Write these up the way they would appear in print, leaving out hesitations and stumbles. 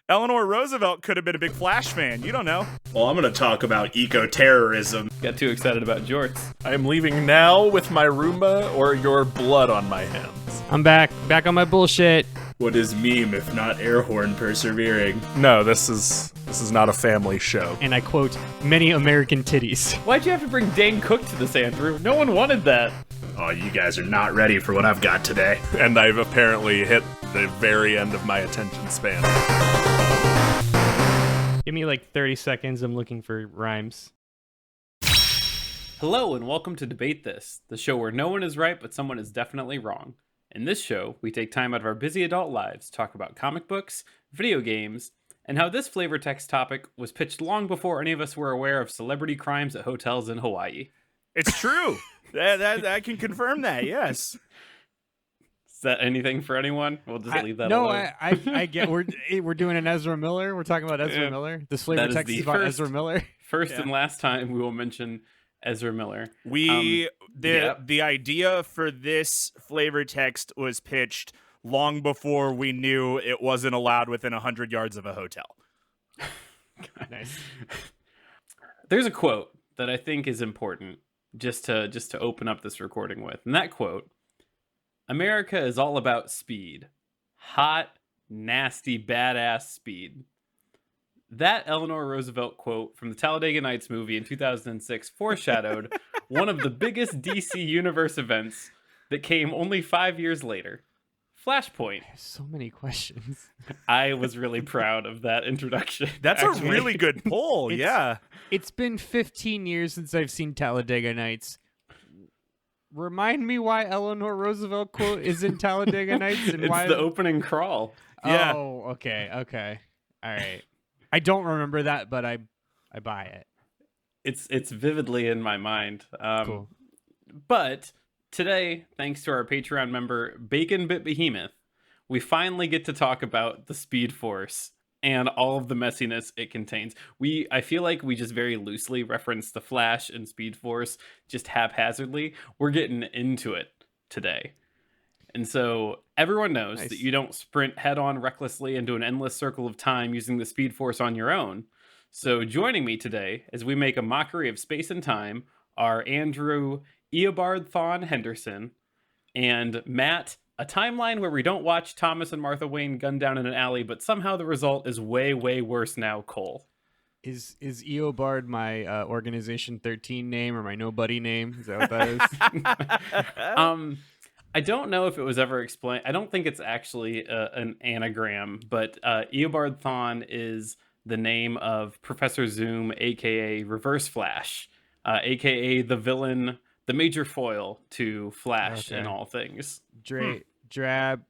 Eleanor Roosevelt could have been a big Flash fan. You don't know. Well, I'm going to talk about eco-terrorism. Got too excited about jorts. I am leaving now with my Roomba or your blood on my hands. I'm back on my bullshit. What is meme if not air horn persevering? No, this is not a family show. And I quote, many American titties. Why'd you have to bring Dane Cook to this, Andrew? No one wanted that. Oh, you guys are not ready for what I've got today. And I've apparently hit the very end of my attention span. Give me like 30 seconds. I'm looking for rhymes. Hello and welcome to Debate This, the show where no one is right but someone is definitely wrong. In this show, we take time out of our busy adult lives to talk about comic books, video games, and how this flavor text topic was pitched long before any of us were aware of celebrity crimes at hotels in Hawaii. It's true. that I can confirm that, yes. Is that anything for anyone? We'll just leave that no, alone. I get we're doing an Ezra Miller. We're talking about Ezra Miller. This flavor text is about Ezra Miller. First and last time we will mention Ezra Miller. The idea for this flavor text was pitched long before we knew it wasn't allowed within 100 yards of a hotel. Nice. There's a quote that I think is important just to open up this recording with. And that quote, America is all about speed. Hot, nasty, badass speed. That Eleanor Roosevelt quote from the Talladega Nights movie in 2006 foreshadowed one of the biggest DC Universe events that came only 5 years later. Flashpoint. I have so many questions. I was really proud of that introduction. That's actually. A really good pull, yeah. It's been 15 years since I've seen Talladega Nights. Remind me why Eleanor Roosevelt quote is in Talladega Nights and it's why the opening crawl. Yeah. Oh, okay. All right. I don't remember that, but I buy it. It's vividly in my mind. Cool. But today, thanks to our Patreon member Bacon Bit Behemoth, we finally get to talk about the Speed Force and all of the messiness it contains. I feel like we just very loosely referenced the Flash and Speed Force just haphazardly. We're getting into it today. And so everyone knows that you don't sprint head-on recklessly into an endless circle of time using the Speed Force on your own. So joining me today as we make a mockery of space and time are Andrew Eobard Thon Henderson and Matt, a timeline where we don't watch Thomas and Martha Wayne gunned down in an alley, but somehow the result is way, way worse now, Cole. Is Eobard my Organization 13 name or my nobody name? Is that what that is? I don't know if it was ever explained. I don't think it's actually an anagram, but Eobard Thon is the name of Professor Zoom, a.k.a. Reverse Flash, a.k.a. the villain, the major foil to Flash in all things. Drabo.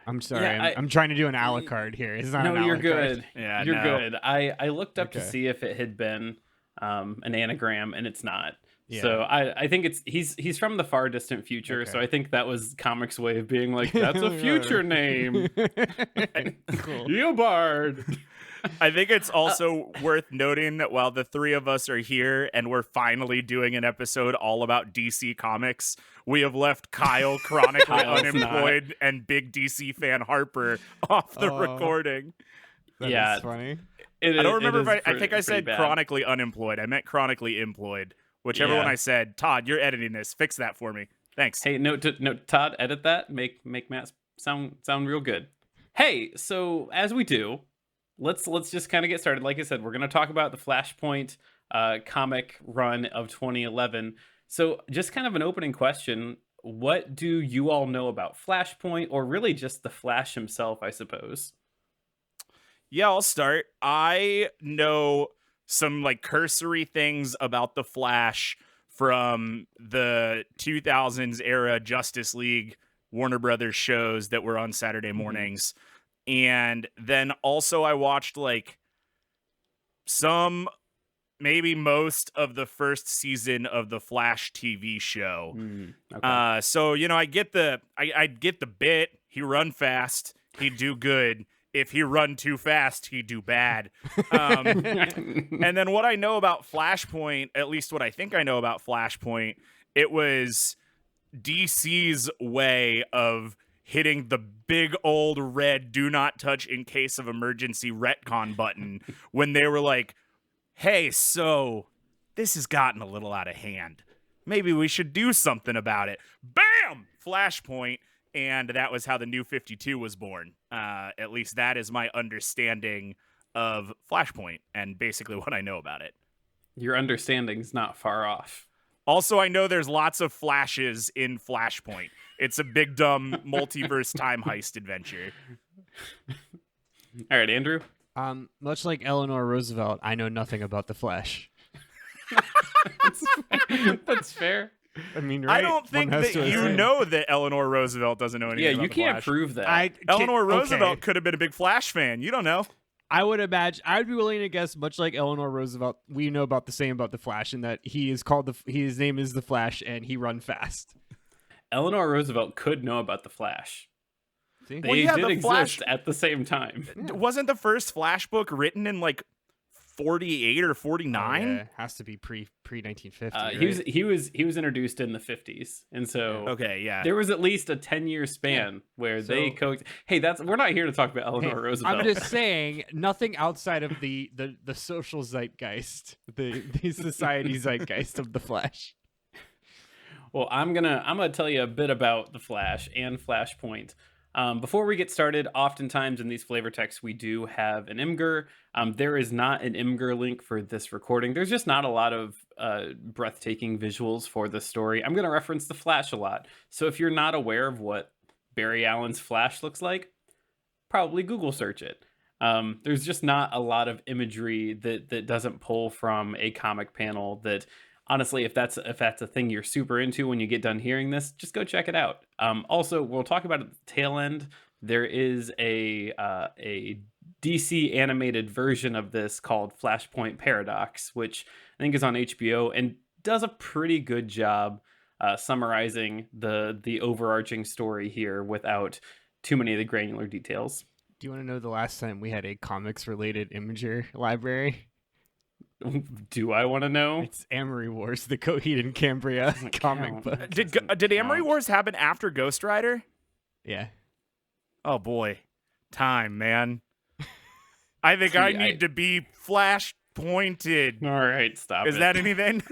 I'm sorry. Yeah, I'm trying to do an Alucard here. It's not an you're Alucard. good. Yeah, you're no. good. I looked up to see if it had been an anagram, and it's not. Yeah. So I think he's from the far distant future. Okay. So I think that was comics' way of being like, that's a future name. Cool. Eobard. I think it's also worth noting that while the three of us are here and we're finally doing an episode all about DC Comics, we have left Kyle chronically unemployed and big DC fan Harper off the recording. That's funny. I don't remember if I think I said chronically unemployed. I meant chronically employed. Whichever one I said. Todd, you're editing this. Fix that for me. Thanks. Hey, no, Todd, edit that. Make Matt sound real good. Hey, so as we do, let's just kind of get started. Like I said, we're going to talk about the Flashpoint comic run of 2011. So just kind of an opening question. What do you all know about Flashpoint, or really just the Flash himself, I suppose? Yeah, I'll start. I know some like cursory things about the Flash from the 2000s era Justice League Warner Brothers shows that were on Saturday mornings. And then also I watched like maybe most of the first season of the Flash TV show. Okay. So, I get I get the bit. He run fast. He do good. If he run too fast, he do bad. And then what I know about Flashpoint, at least what I think I know about Flashpoint, it was DC's way of hitting the big old red do not touch in case of emergency retcon button when they were like, hey, so this has gotten a little out of hand. Maybe we should do something about it. Bam! Flashpoint. And that was how the New 52 was born. At least that is my understanding of Flashpoint and basically what I know about it. Your understanding's not far off. Also, I know there's lots of flashes in Flashpoint. It's a big, dumb multiverse time heist adventure. All right, Andrew. Much like Eleanor Roosevelt, I know nothing about the Flash. That's fair. I mean, right? I don't think One has that to you assume. know that Eleanor Roosevelt doesn't know anything Yeah, about you the can't Flash. prove that. Eleanor Okay. Roosevelt could have been a big Flash fan. You don't know. I would imagine. I would be willing to guess, much like Eleanor Roosevelt, we know about the same about the Flash, in that he is called his name is the Flash, and he run fast. Eleanor Roosevelt could know about the Flash. See? They Well, yeah, did the exist Flash- at the same time. Wasn't the first Flash book written in like 48 or 49? Yeah, has to be pre 1950. He was introduced in the 50s, and so Okay, yeah. there was at least a 10-year span where they Hey, we're not here to talk about Eleanor Roosevelt. I'm just saying, nothing outside of the social zeitgeist, the society zeitgeist of the Flash. Well, I'm gonna tell you a bit about the Flash and Flashpoint. Before we get started, oftentimes in these flavor texts we do have an Imgur. There is not an Imgur link for this recording. There's just not a lot of breathtaking visuals for this story. I'm gonna reference the Flash a lot, so if you're not aware of what Barry Allen's Flash looks like, probably Google search it. There's just not a lot of imagery that doesn't pull from a comic panel that. Honestly, if that's a thing you're super into when you get done hearing this, just go check it out. Also, we'll talk about at the tail end. There is a DC animated version of this called Flashpoint Paradox, which I think is on HBO and does a pretty good job summarizing the overarching story here without too many of the granular details. Do you want to know the last time we had a comics related imager library? Do I want to know? It's Amory Wars, the Coheed and Cambria comic count. book. Did Amory Wars happen after Ghost Rider? Yeah. Oh boy. Time, man. I think I need to be Flash pointed. All right, stop. Is that anything?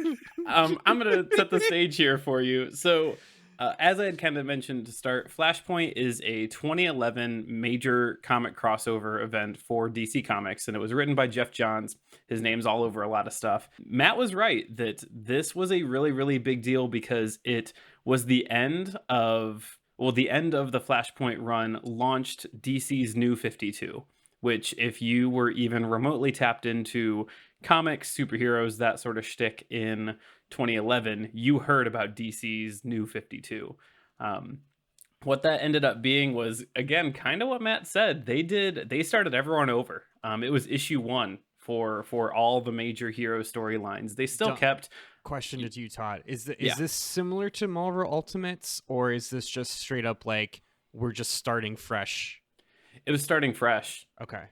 I'm going to set the stage here for you. So, as I had kind of mentioned to start, Flashpoint is a 2011 major comic crossover event for DC Comics, and it was written by Jeff Johns. His name's all over a lot of stuff. Matt was right that this was a really, really big deal because it was the end of the Flashpoint run launched DC's New 52, which if you were even remotely tapped into comics, superheroes, that sort of shtick in 2011, you heard about DC's New 52. What that ended up being was, again, kind of what Matt said. They started everyone over. It was issue 1 for all the major hero storylines. They still kept... Question to you, Todd. Is this similar to Marvel Ultimates, or is this just straight up like we're just starting fresh? It was starting fresh. Okay.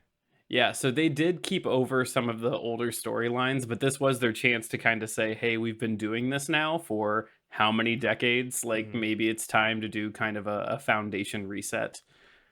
Yeah, so they did keep over some of the older storylines, but this was their chance to kind of say, hey, we've been doing this now for how many decades? Like, maybe it's time to do kind of a foundation reset.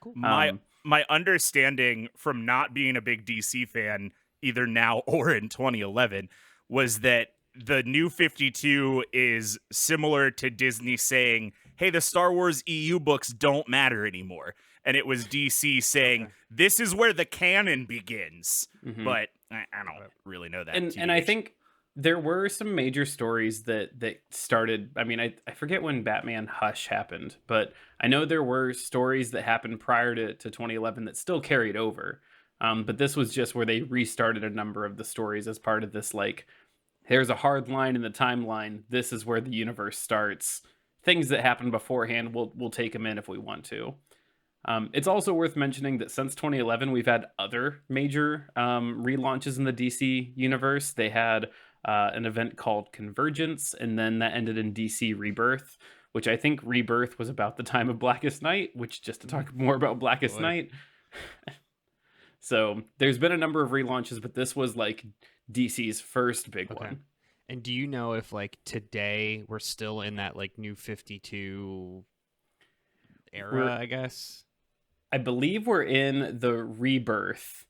Cool. My understanding from not being a big DC fan, either now or in 2011, was that the New 52 is similar to Disney saying, hey, the Star Wars EU books don't matter anymore. And it was DC saying, this is where the canon begins. But I don't really know that. And I think there were some major stories that started. I mean, I forget when Batman Hush happened, but I know there were stories that happened prior to 2011 that still carried over. But this was just where they restarted a number of the stories as part of this, like, there's a hard line in the timeline. This is where the universe starts. Things that happened beforehand, we'll take them in if we want to. It's also worth mentioning that since 2011, we've had other major relaunches in the DC universe. They had an event called Convergence, and then that ended in DC Rebirth, which I think Rebirth was about the time of Blackest Night, which just to talk more about Blackest Night. So there's been a number of relaunches, but this was like DC's first big one. And do you know if like today we're still in that like New 52 era, I guess. I believe we're in the Rebirth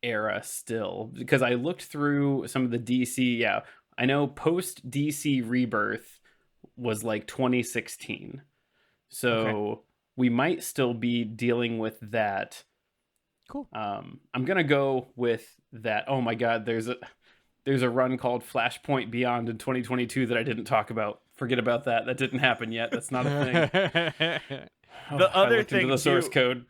era still, because I looked through some of the DC. Yeah, I know post DC Rebirth was like 2016. So we might still be dealing with that. Cool. I'm gonna go with that. Oh my God, there's a run called Flashpoint Beyond in 2022 that I didn't talk about. Forget about that. That didn't happen yet. That's not a thing. The other I looked into thing the source too- code.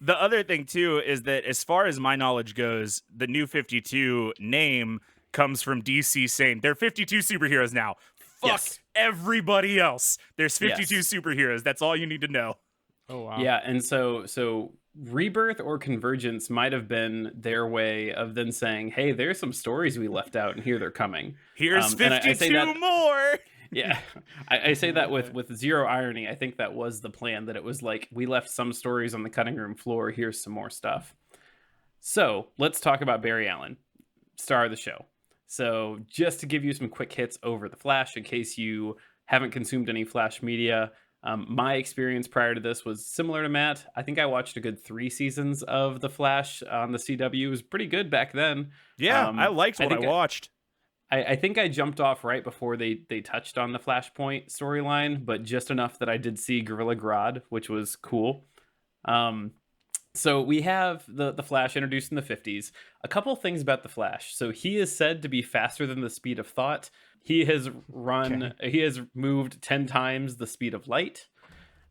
The other thing too is that, as far as my knowledge goes, the New 52 name comes from DC saying there are 52 superheroes now. Fuck Yes. everybody else. There's 52 Yes. superheroes. That's all you need to know. Oh wow. Yeah, and so Rebirth or Convergence might have been their way of then saying, "Hey, there's some stories we left out, and here they're coming." Here's And I 52 say that- more. Yeah, I say that with zero irony. I think that was the plan, that it was like, we left some stories on the cutting room floor. Here's some more stuff. So let's talk about Barry Allen, star of the show. So just to give you some quick hits over The Flash, in case you haven't consumed any Flash media, my experience prior to this was similar to Matt. I think I watched a good 3 seasons of The Flash on the CW. It was pretty good back then. Yeah, I liked what I think watched. I think I jumped off right before they touched on the Flashpoint storyline, but just enough that I did see Gorilla Grodd, which was cool. So we have the Flash introduced in the 50s. A couple things about the Flash. So he is said to be faster than the speed of thought. He has he has moved 10 times the speed of light.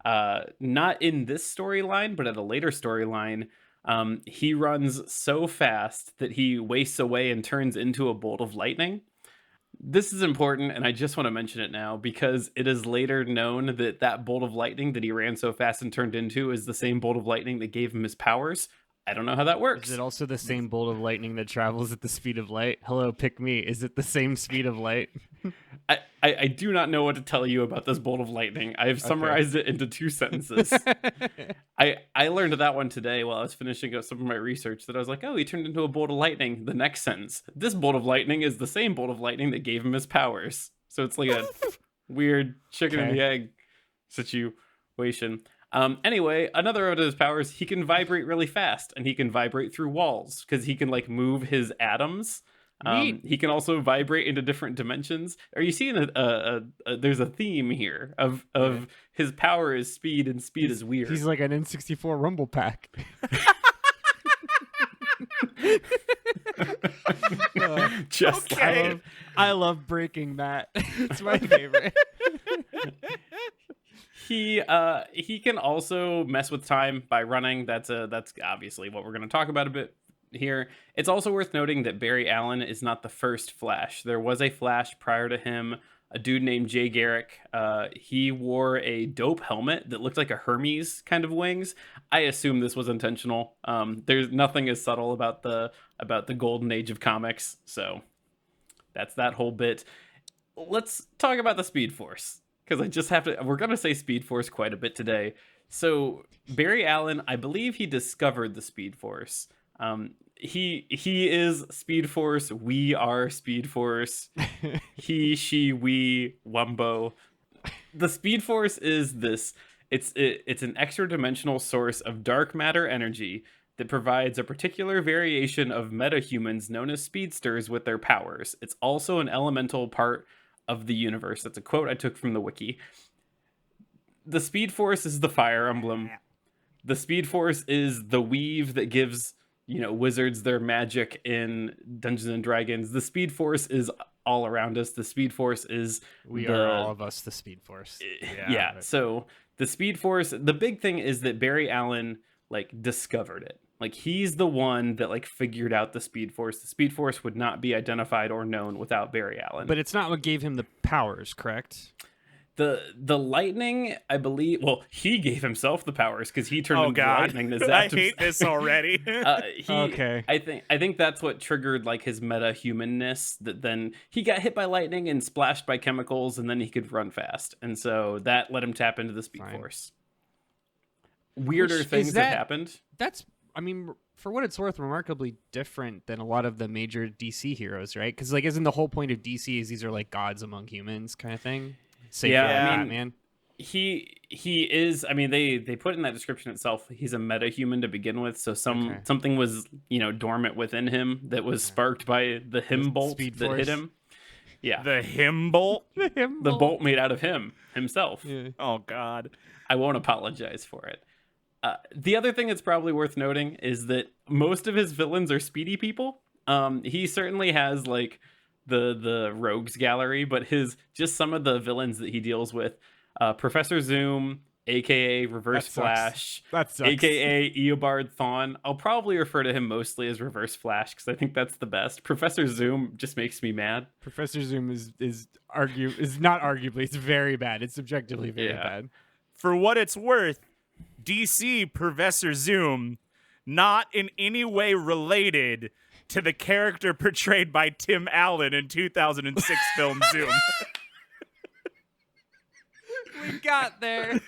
Not in this storyline, but at a later storyline, he runs so fast that he wastes away and turns into a bolt of lightning. This is important, and I just want to mention it now because it is later known that that bolt of lightning that he ran so fast and turned into is the same bolt of lightning that gave him his powers. I don't know how that works. Is it also the same bolt of lightning that travels at the speed of light? Hello, pick me. Is it the same speed of light? I do not know what to tell you about this bolt of lightning. I have summarized it into 2 sentences. I learned that one today while I was finishing up some of my research, that I was like, oh, he turned into a bolt of lightning. The next sentence, this bolt of lightning is the same bolt of lightning that gave him his powers. So it's like a weird chicken and the egg situation. Anyway, another of his powers, he can vibrate really fast, and he can vibrate through walls because he can like move his atoms. He can also vibrate into different dimensions. Are you seeing there's a theme here of his power is speed, and speed is weird. He's like an N64 Rumble Pack. Just okay. like I love breaking that. It's my favorite. he can also mess with time by running. That's obviously what we're going to talk about a bit here. It's also worth noting that Barry Allen is not the first Flash. There was a Flash prior to him, a dude named Jay Garrick. He wore a dope helmet that looked like a Hermes kind of wings. I assume this was intentional. There's nothing as subtle about the golden age of comics. So that's that whole bit. Let's talk about the Speed Force, because I just have to. We're gonna say Speed Force quite a bit today. So Barry Allen, I believe he discovered the Speed Force. He is Speed Force. We are Speed Force. He, she, we, Wumbo. The Speed Force is this. It's an extra dimensional source of dark matter energy that provides a particular variation of metahumans known as speedsters with their powers. It's also an elemental part of the universe. That's a quote I took from the wiki. The Speed Force is the Fire Emblem. The Speed Force is the weave that gives, wizards their magic in Dungeons and Dragons. The Speed Force is all around us. The Speed Force is We are all of us the Speed Force. Yeah. So the Speed Force, the big thing is that Barry Allen discovered it. He's the one that figured out the Speed Force. The Speed Force would not be identified or known without Barry Allen. But it's not what gave him the powers, correct? The lightning, I believe. Well, he gave himself the powers because he turned into lightning. I hate this already. Okay. I think that's what triggered his meta-humanness. That then he got hit by lightning and splashed by chemicals, and then he could run fast, and so that let him tap into the Speed Force. Weirder things have happened. That's, for what it's worth, remarkably different than a lot of the major DC heroes, right? Because isn't the whole point of DC is these are gods among humans kind of thing? Save for Batman. He is. I mean, they put in that description itself. He's a metahuman to begin with, so something was dormant within him that was sparked by the him bolt Speed that hit Force. him. Yeah, The him bolt. the bolt made out of himself. Yeah. Oh God. I won't apologize for it. The other thing that's probably worth noting is that most of his villains are speedy people. He certainly has like the rogues gallery, but just some of the villains that he deals with, Professor Zoom, aka Reverse That sucks. Flash, That sucks. aka Eobard Thawne. I'll probably refer to him mostly as Reverse Flash because I think that's the best. Professor Zoom just makes me mad. Professor Zoom is not arguably, it's very bad. It's subjectively very Yeah. bad. For what it's worth, DC Professor Zoom, not in any way related to the character portrayed by Tim Allen in 2006 film Zoom. We got there.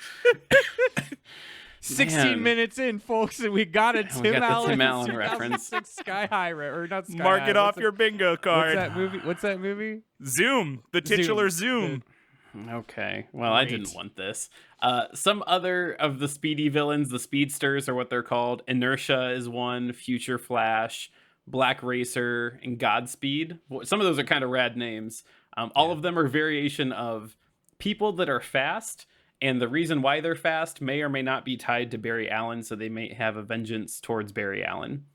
16 Man. minutes in, folks, and we got a We Tim got the Allen, Tim Allen reference. 2006 Sky High, or not Sky Mark High. it off your bingo card. What's that movie? Zoom, the titular Zoom. Okay, well, I didn't Great. want this. Some other of the speedy villains, the speedsters are what they're called. Inertia is one, Future Flash, Black Racer, and Godspeed. Some of those are kind of rad names. All of them are variation of people that are fast, and the reason why they're fast may or may not be tied to Barry Allen, so they may have a vengeance towards Barry Allen.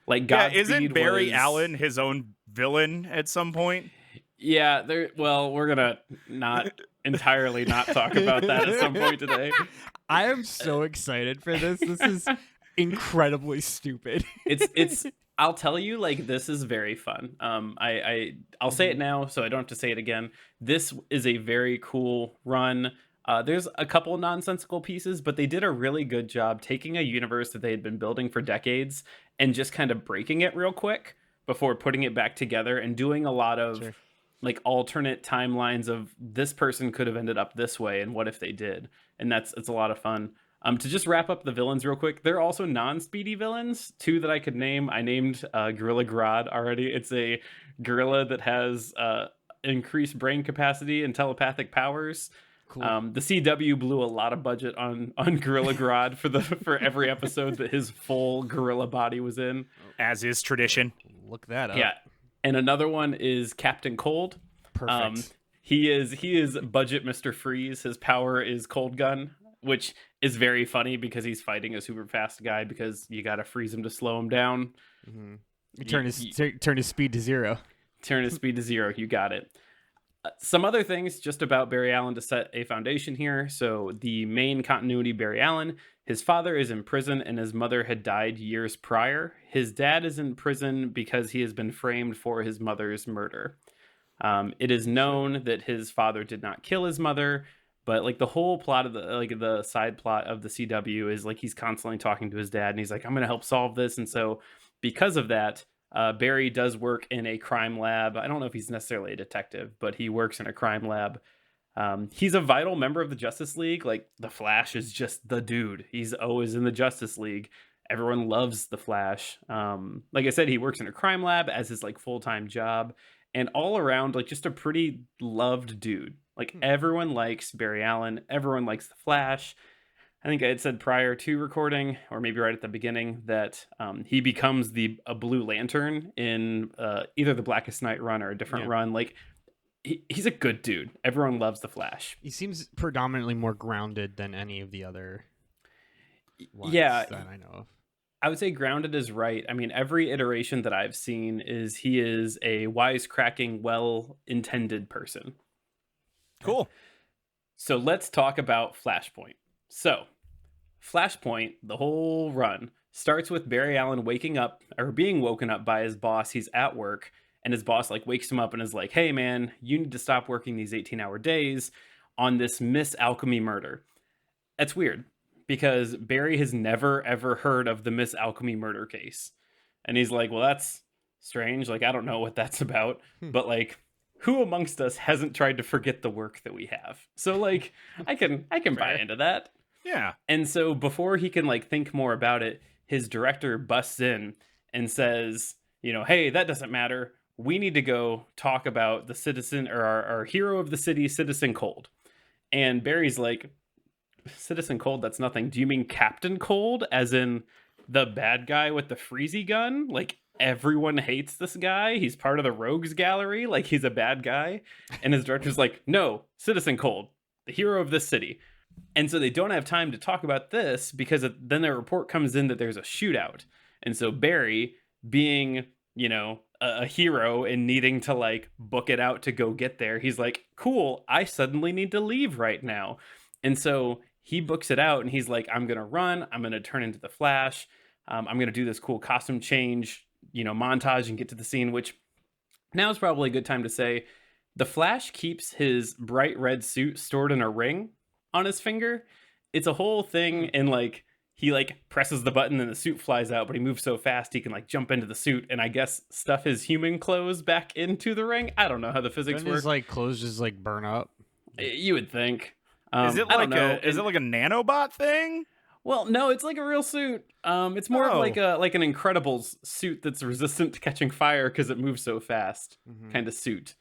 Like Yeah, Godspeed isn't Barry was- Allen his own villain at some point? Yeah, we're gonna not entirely not talk about that at some point today. I am so excited for this. This is incredibly stupid. It's I'll tell you, like, this is very fun. I'll say it now so I don't have to say it again. This is a very cool run. There's a couple nonsensical pieces, but they did a really good job taking a universe that they had been building for decades and just kind of breaking it real quick before putting it back together and doing a lot of like alternate timelines of this person could have ended up this way and what if they did. And it's a lot of fun. To just wrap up the villains real quick, there are also non-speedy villains, two that I could name. I named Gorilla Grodd already. It's a gorilla that has increased brain capacity and telepathic powers. Cool. The CW blew a lot of budget on Gorilla Grodd for every episode that his full gorilla body was in. As is tradition. Look that up. Yeah. And another one is Captain Cold. Perfect. He is budget Mr. Freeze. His power is Cold Gun, which is very funny because he's fighting a super fast guy because you got to freeze him to slow him down. You turn his speed to 0. Turn his speed to 0. You got it. Some other things just about Barry Allen to set a foundation here. So the main continuity, Barry Allen, his father is in prison and his mother had died years prior. His dad is in prison because he has been framed for his mother's murder. It is known that his father did not kill his mother, but like the whole plot of the side plot of the CW is like he's constantly talking to his dad and he's like, I'm going to help solve this. And so because of that, Barry does work in a crime lab. I don't know if he's necessarily a detective, but he works in a crime lab. He's a vital member of the Justice League. Like the Flash is just the dude. He's always in the Justice League. Everyone loves the Flash. Like I said, he works in a crime lab as his like full-time job, and all around like just a pretty loved dude. Like everyone likes Barry Allen. Everyone likes the Flash. I think I had said prior to recording, or maybe right at the beginning, that he becomes a Blue Lantern in either the Blackest Night run or a different run. Like he's a good dude. Everyone loves the Flash. He seems predominantly more grounded than any of the other ones that I know of. I would say grounded is right. I mean, every iteration that I've seen he is a wisecracking, well-intended person. Cool. So let's talk about Flashpoint. So Flashpoint, the whole run, starts with Barry Allen waking up or being woken up by his boss. He's at work and his boss like wakes him up and is like, hey man, you need to stop working these 18-hour days on this Miss Alchemy murder. That's weird because Barry has never ever heard of the Miss Alchemy murder case. And he's like, well, that's strange. Like, I don't know what that's about, but like, who amongst us hasn't tried to forget the work that we have? So like, I can buy into that. Yeah. And so before he can like think more about it, his director busts in and says, hey, that doesn't matter. We need to go talk about the citizen or our hero of the city, Citizen Cold. And Barry's like, Citizen Cold, that's nothing. Do you mean Captain Cold, as in the bad guy with the freezy gun? Like, everyone hates this guy. He's part of the rogues gallery. Like, he's a bad guy. And his director's like, no, Citizen Cold, the hero of this city. And so they don't have time to talk about this because then their report comes in that there's a shootout. And so Barry, being, you know, a hero and needing to like book it out to go get there, he's like, cool, I suddenly need to leave right now. And so he books it out and he's like, I'm going to run. I'm going to turn into the Flash. I'm going to do this cool costume change, you know, montage and get to the scene, which now is probably a good time to say the Flash keeps his bright red suit stored in a ring on his finger. It's a whole thing. And like, he like presses the button and the suit flies out, but he moves so fast he can like jump into the suit and I guess stuff his human clothes back into the ring. I don't know how the physics Doesn't work. his like clothes just like burn up? You would think. Is it I like don't know. is it like a nanobot thing? Well, no, it's like a real suit. It's more of like an Incredibles suit that's resistant to catching fire because it moves so fast, kind of suit.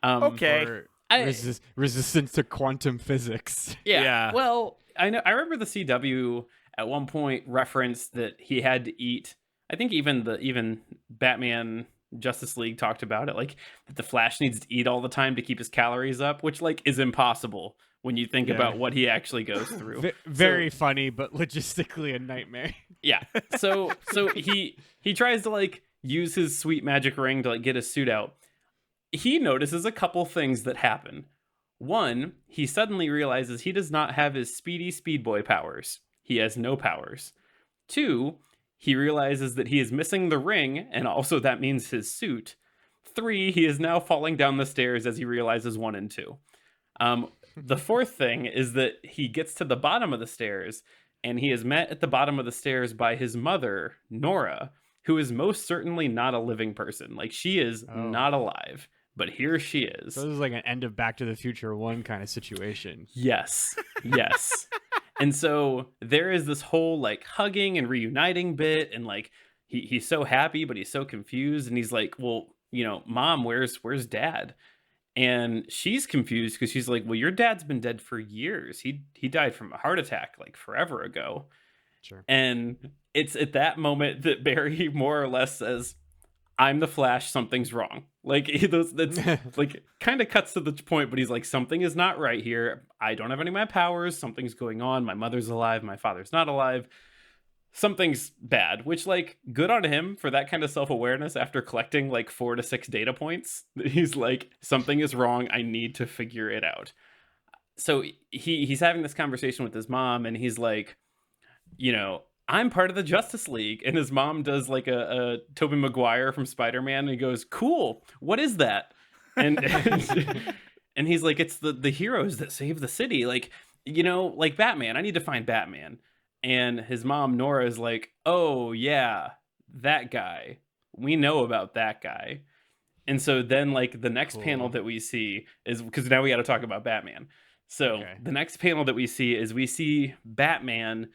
Okay. Or I- resistance to quantum physics. Yeah. Well, I know. I remember the CW at one point referenced that he had to eat. I think even Batman Justice League talked about it, like that the Flash needs to eat all the time to keep his calories up, which like is impossible when you think about what he actually goes through. Very funny, but logistically a nightmare. Yeah. So he tries to like use his sweet magic ring to like get his suit out. He notices a couple things that happen. One, he suddenly realizes he does not have his speedy speed boy powers. He has no powers. Two, he realizes that he is missing the ring, and also that means his suit. Three, he is now falling down the stairs as he realizes 1 and 2. The fourth thing is that he gets to the bottom of the stairs, and he is met at the bottom of the stairs by his mother, Nora, who is most certainly not a living person. Like, she is not alive, but here she is. So this is like an end of Back to the Future 1 kind of situation. Yes. Yes. And so there is this whole like hugging and reuniting bit, and like he's so happy, but he's so confused, and he's like, well, you know, Mom, where's Dad? And she's confused because she's like, well, your dad's been dead for years. He died from a heart attack like forever ago. Sure. And it's at that moment that Barry more or less says, I'm the Flash, something's wrong. Like, that's like kind of cuts to the point, but he's like, something is not right here. I don't have any of my powers. Something's going on. My mother's alive. My father's not alive. Something's bad, which like good on him for that kind of self-awareness after collecting like 4 to 6 data points. He's like, something is wrong. I need to figure it out. So he's having this conversation with his mom, and he's like, you know, I'm part of the Justice League. And his mom does like a Tobey Maguire from Spider-Man, and he goes, cool, what is that? And and he's like, it's the heroes that save the city. Like, you know, like Batman, I need to find Batman. And his mom, Nora, is like, oh yeah, that guy. We know about that guy. And so then like the next panel that we see is, because now we got to talk about Batman. So the next panel that we see Batman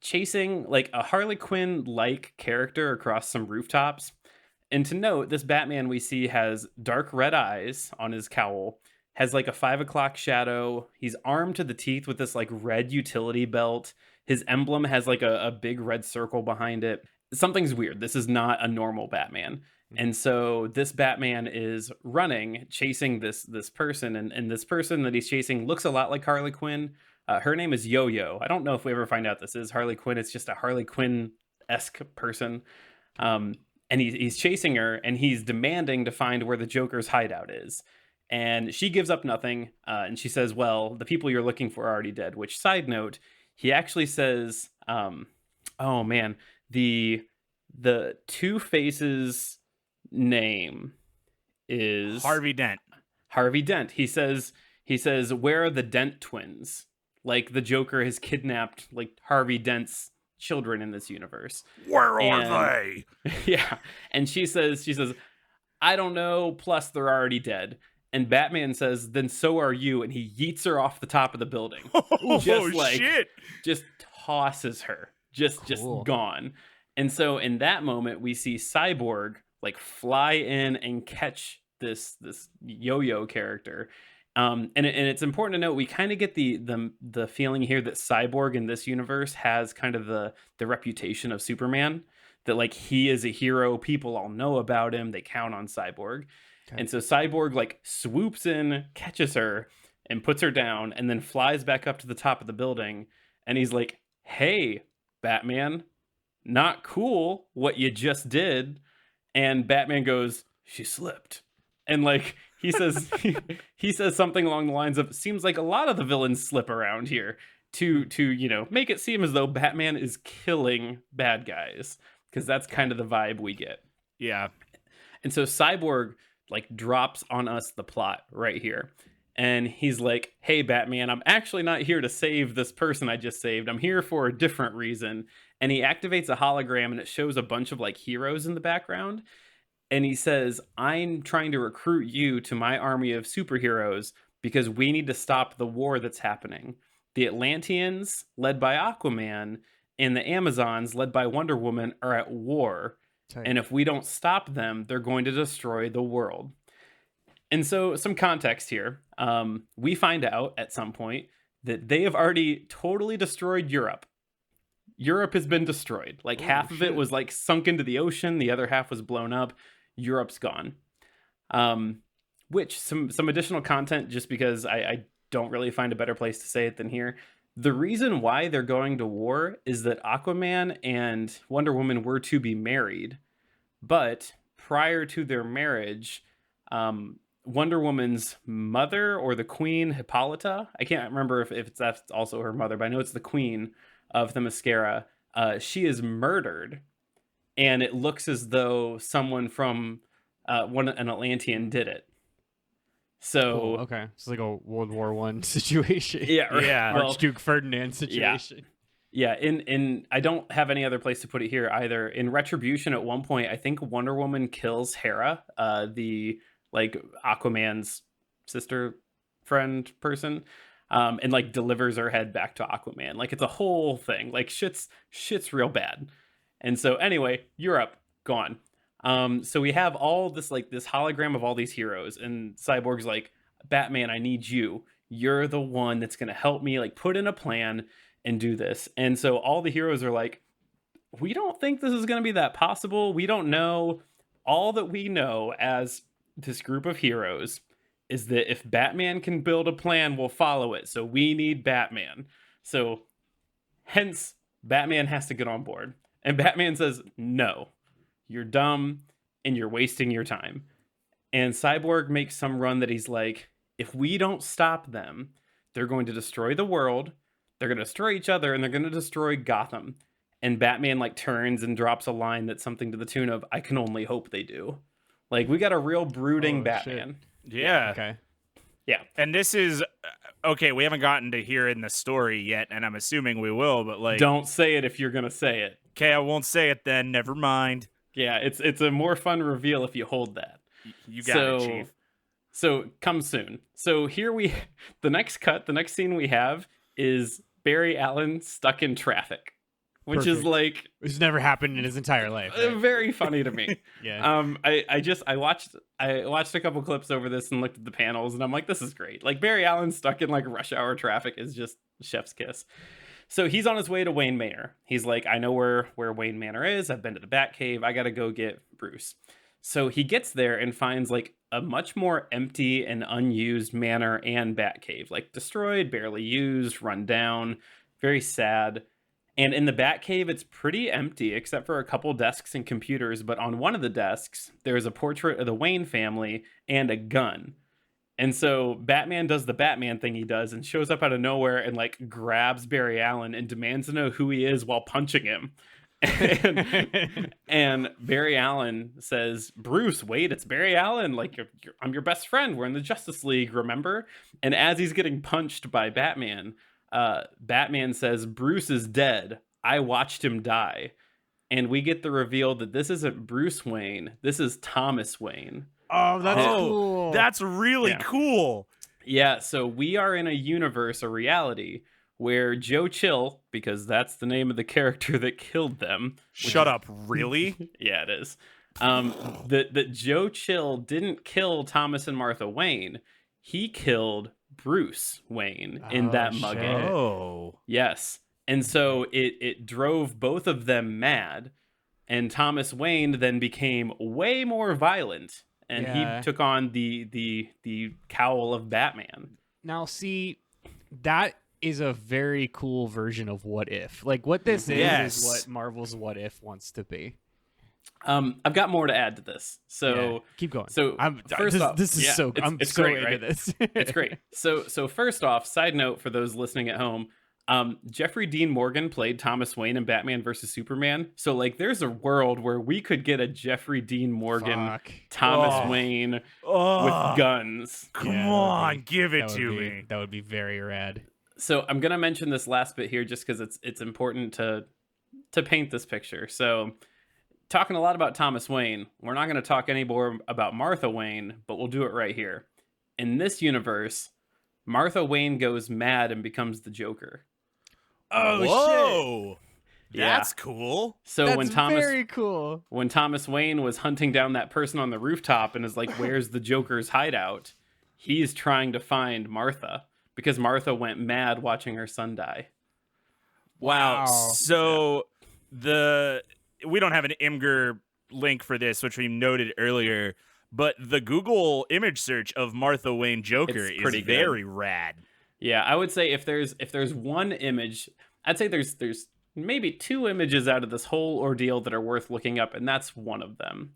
chasing like a Harley Quinn-like character across some rooftops. And to note, this Batman we see has dark red eyes on his cowl, has like a 5 o'clock shadow. He's armed to the teeth with this like red utility belt. His emblem has like a big red circle behind it. Something's weird. This is not a normal Batman. And so this Batman is running, chasing this person, and this person that he's chasing looks a lot like Harley Quinn. Her name is Yo-Yo. I don't know if we ever find out this is Harley Quinn. It's just a Harley Quinn-esque person. And he's chasing her, and he's demanding to find where the Joker's hideout is. And she gives up nothing, and she says, well, the people you're looking for are already dead. Which, side note, he actually says, oh man, the Two-Face's name is Harvey Dent. Harvey Dent. He says, where are the Dent twins? Like the Joker has kidnapped like Harvey Dent's children in this universe. Where are they? Yeah. And she says, I don't know. Plus they're already dead. And Batman says, then so are you. And he yeets her off the top of the building. Shit. Just tosses her. Just gone. And so in that moment, we see Cyborg like fly in and catch this Yo-Yo character. And it's important to note we kind of get the feeling here that Cyborg in this universe has kind of the reputation of Superman, that like he is a hero, people all know about him, they count on Cyborg. Okay. And so Cyborg like swoops in, catches her, and puts her down, and then flies back up to the top of the building, and he's like, "Hey, Batman, not cool what you just did." And Batman goes, "She slipped." And like he says he says something along the lines of, "Seems like a lot of the villains slip around here," to make it seem as though Batman is killing bad guys, because that's kind of the vibe we get. Yeah. And so Cyborg like drops on us the plot right here. And he's like, "Hey, Batman, I'm actually not here to save this person I just saved. I'm here for a different reason." And he activates a hologram, and it shows a bunch of like heroes in the background. And he says, "I'm trying to recruit you to my army of superheroes because we need to stop the war that's happening. The Atlanteans, led by Aquaman, and the Amazons, led by Wonder Woman, are at war. Tight. And if we don't stop them, they're going to destroy the world." And so some context here. We find out at some point that they have already totally destroyed Europe. Europe has been destroyed. Like half of it was like sunk into the ocean. The other half was blown up. Europe's gone. Which some additional content, just because I don't really find a better place to say it than here. The reason why they're going to war is that Aquaman and Wonder Woman were to be married. But prior to their marriage, Wonder Woman's mother, or the queen, Hippolyta, I can't remember if that's also her mother, but I know it's the queen of the Mascara. She is murdered, and it looks as though someone from an Atlantean did it. So Cool. Okay, it's like a World War One situation. yeah, Yeah. well, Archduke Ferdinand situation. yeah. In I don't have any other place to put it here either. In Retribution, at one point, I think Wonder Woman kills Hera, the like Aquaman's sister friend person, and like delivers her head back to Aquaman. Like it's a whole thing. Like shit's real bad. And so anyway, Europe gone. So we have all this like this hologram of all these heroes, and Cyborg's like, "Batman, I need you. You're the one that's gonna help me like put in a plan and do this." And so all the heroes are like, "We don't think this is gonna be that possible. We don't know." All that we know as this group of heroes is that if Batman can build a plan, we'll follow it. So we need Batman. So hence Batman has to get on board. And Batman says, "No, you're dumb and you're wasting your time." And Cyborg makes some run that he's like, if we don't stop them, they're going to destroy the world. They're going to destroy each other, and they're going to destroy Gotham. And Batman like turns and drops a line that's something to the tune of, "I can only hope they do." Like we got a real brooding Oh, Batman. Yeah. Okay. Yeah. And this is okay, we haven't gotten to hear in the story yet, and I'm assuming we will, but like, Don't say it if you're going to say it. okay, I won't say it then. Never mind. Yeah, it's a more fun reveal if you hold that. You got it, Chief. So come soon. So here the next scene we have is Barry Allen stuck in traffic, which is Perfect. like It's never happened in his entire life. Right? very funny to me. Yeah. I watched a couple clips over this and looked at the panels, and I'm like, this is great. Like Barry Allen stuck in like rush hour traffic is just chef's kiss. So he's on his way to Wayne Manor. He's like, "I know where Wayne Manor is. I've been to the Batcave. I got to go get Bruce." So he gets there and finds like a much more empty and unused manor and Batcave, like destroyed, barely used, run down, very sad. And in the Batcave, it's pretty empty except for a couple desks and computers. But on one of the desks, there's a portrait of the Wayne family and a gun. And so Batman does the Batman thing he does and shows up out of nowhere and like grabs Barry Allen and demands to know who he is while punching him. And Barry Allen says, "Bruce, wait, it's Barry Allen. Like I'm your best friend. We're in the Justice League, remember?" And as he's getting punched by Batman, Batman says, "Bruce is dead. I watched him die." And we get the reveal that this isn't Bruce Wayne. This is Thomas Wayne. Oh, that's Oh, cool. That's really Yeah. cool. Yeah, so we are in a universe, a reality, where Joe Chill, because that's the name of the character that killed them. Shut up, really? Yeah, it is. That Joe Chill didn't kill Thomas and Martha Wayne. he killed Bruce Wayne in Oh, that shit. mugging. Oh. Yes. And so it drove both of them mad, and Thomas Wayne then became way more violent, and Yeah. he took on the cowl of Batman. Now, see, that is a very cool version of What If. Like, what this Yes. is what Marvel's What If wants to be. I've got more to add to this. So Yeah, keep going. So first this, off, this is yeah, so. I'm it's so great, into right? this. It's great. So first off, side note for those listening at home, Jeffrey Dean Morgan played Thomas Wayne in Batman versus Superman. So like, there's a world where we could get a Jeffrey Dean Morgan Fuck. Thomas Oh. Wayne Oh. with guns. Come Yeah, that would on, be- give it that to would be- me. That would be very rad. So I'm gonna mention this last bit here just because it's important to paint this picture. So talking a lot about Thomas Wayne, we're not gonna talk any more about Martha Wayne, but we'll do it right here. In this universe, Martha Wayne goes mad and becomes the Joker. Oh Whoa. Yeah. That's cool. So That's when Thomas very cool. when Thomas Wayne was hunting down that person on the rooftop and is like, "Where's the Joker's hideout?" He's trying to find Martha because Martha went mad watching her son die. Wow. Wow. So we don't have an Imgur link for this, which we noted earlier, but the Google image search of Martha Wayne Joker It's is pretty good. very rad. Yeah, I would say if there's one image, I'd say there's maybe 2 images out of this whole ordeal that are worth looking up, and that's one of them.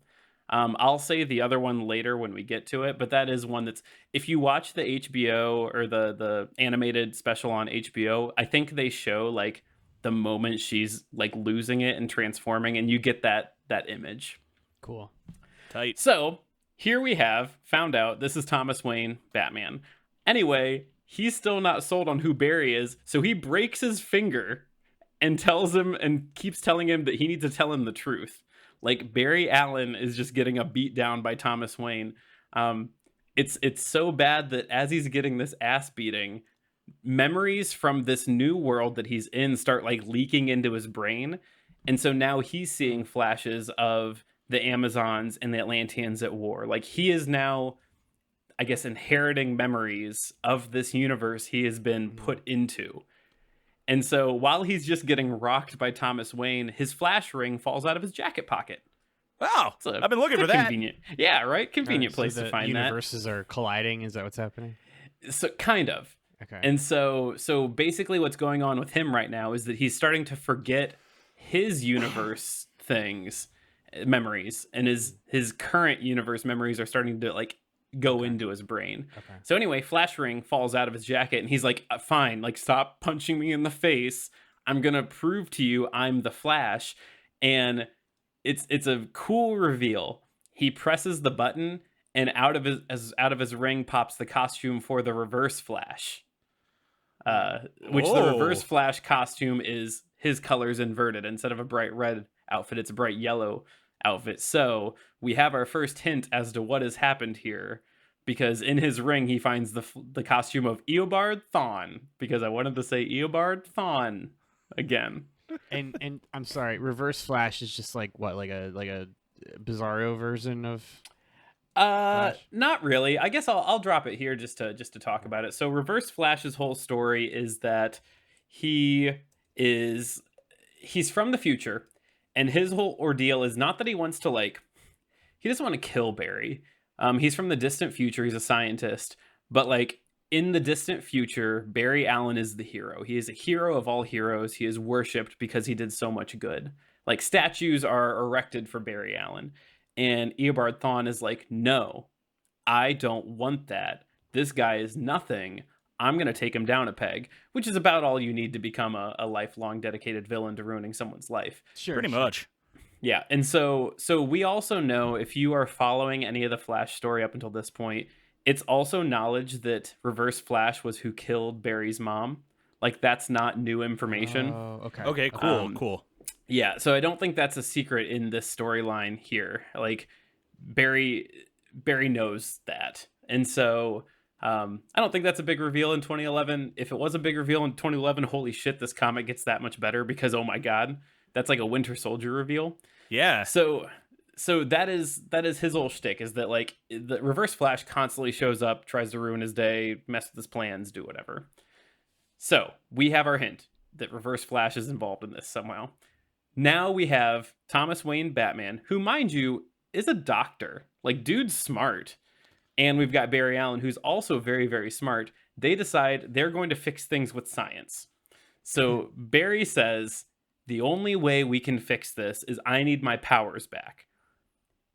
I'll say the other one later when we get to it, but that is one that's, if you watch the HBO or the animated special on HBO, I think they show like the moment she's like losing it and transforming, and you get that image. Cool. Tight. So here we have found out this is Thomas Wayne Batman. Anyway, he's still not sold on who Barry is, so he breaks his finger and tells him and keeps telling him that he needs to tell him the truth. Like, Barry Allen is just getting a beat down by Thomas Wayne. It's so bad that as he's getting this ass beating, memories from this new world that he's in start like leaking into his brain. And so now he's seeing flashes of the Amazons and the Atlanteans at war. Like, he is now, I guess, inheriting memories of this universe he has been put into. And so while he's just getting rocked by Thomas Wayne, his flash ring falls out of his jacket pocket. Wow. So I've been looking for it's that. convenient. Yeah, right? Convenient Alright, place so to the find universes are colliding. Is that what's happening? that. So kind of. Okay. And so basically what's going on with him right now is that he's starting to forget his universe things, memories, and his current universe memories are starting to like go into his brain. Okay. So anyway, Flash Ring falls out of his jacket and he's like, fine, like, stop punching me in the face. I'm going to prove to you I'm the Flash. And it's a cool reveal. He presses the button and out of his ring pops the costume for the Reverse Flash. Which the Whoa. Reverse Flash costume is his colors inverted. Instead of a bright red outfit, it's a bright yellow outfit. So we have our first hint as to what has happened here, because in his ring he finds the costume of Eobard Thawne, because I wanted to say Eobard Thawne again. and I'm sorry, Reverse Flash is just like what, like a Bizarro version of Flash? Not really. I guess I'll drop it here just to talk about it. So Reverse Flash's whole story is that he's from the future, and his whole ordeal is not that he wants to he doesn't want to kill Barry. He's from the distant future. He's a scientist, but like in the distant future, Barry Allen is the hero. He is a hero of all heroes. He is worshipped because he did so much good. Like, statues are erected for Barry Allen. And Eobard Thawne is like, no, I don't want that. This guy is nothing. I'm going to take him down a peg, which is about all you need to become a lifelong dedicated villain to ruining someone's life. Sure, Pretty much. Yeah, and so we also know, if you are following any of the Flash story up until this point, it's also knowledge that Reverse Flash was who killed Barry's mom. Like, that's not new information. Oh, okay. Okay, cool, Um, cool. Yeah, so I don't think that's a secret in this storyline here. Like, Barry knows that. And so I don't think that's a big reveal in 2011. If it was a big reveal in 2011, holy shit, this comic gets that much better, because, oh my god, that's like a Winter Soldier reveal. Yeah. So so that is his whole shtick, is that like the Reverse Flash constantly shows up, tries to ruin his day, mess with his plans, do whatever. So we have our hint that Reverse Flash is involved in this somehow. Now we have Thomas Wayne Batman, who, mind you, is a doctor. Like, dude's smart. And we've got Barry Allen, who's also very, very smart. They decide they're going to fix things with science. So Barry says, the only way we can fix this is I need my powers back.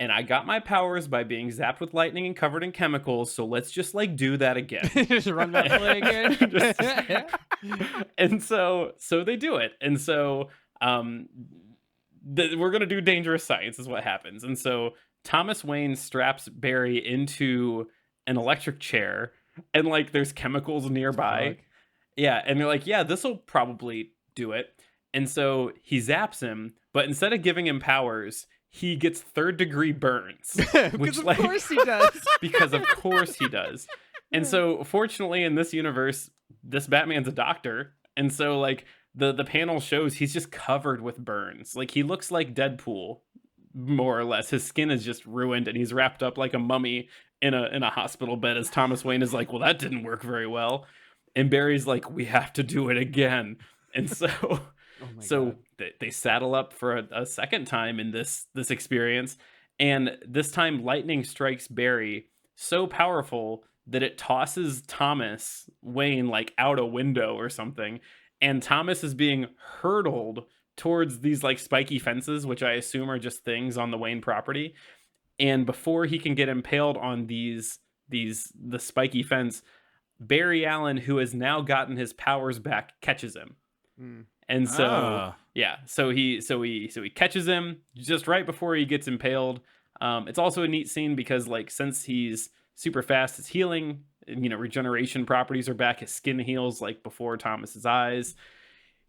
And I got my powers by being zapped with lightning and covered in chemicals, so let's just like do that again. Just run that play again. And so they do it. And so we're going to do dangerous science is what happens. And so Thomas Wayne straps Barry into an electric chair, and like there's chemicals nearby. Yeah, and they're like, yeah, this will probably do it. And so he zaps him, but instead of giving him powers, he gets 3rd-degree burns. Because of course he does. Because of course he does. And so fortunately in this universe, this Batman's a doctor. And so like the panel shows he's just covered with burns. Like he looks like Deadpool, more or less. His skin is just ruined and he's wrapped up like a mummy in a hospital bed, as Thomas Wayne is like, well, that didn't work very well. And Barry's like, we have to do it again. And so they saddle up for a second time in this experience, and this time lightning strikes Barry so powerful that it tosses Thomas Wayne like out a window or something, and Thomas is being hurtled towards these like spiky fences, which I assume are just things on the Wayne property. And before he can get impaled on the spiky fence, Barry Allen, who has now gotten his powers back, catches him. And so so he catches him just right before he gets impaled. It's also a neat scene because like since he's super fast, his healing, regeneration properties are back. His skin heals like before Thomas's eyes.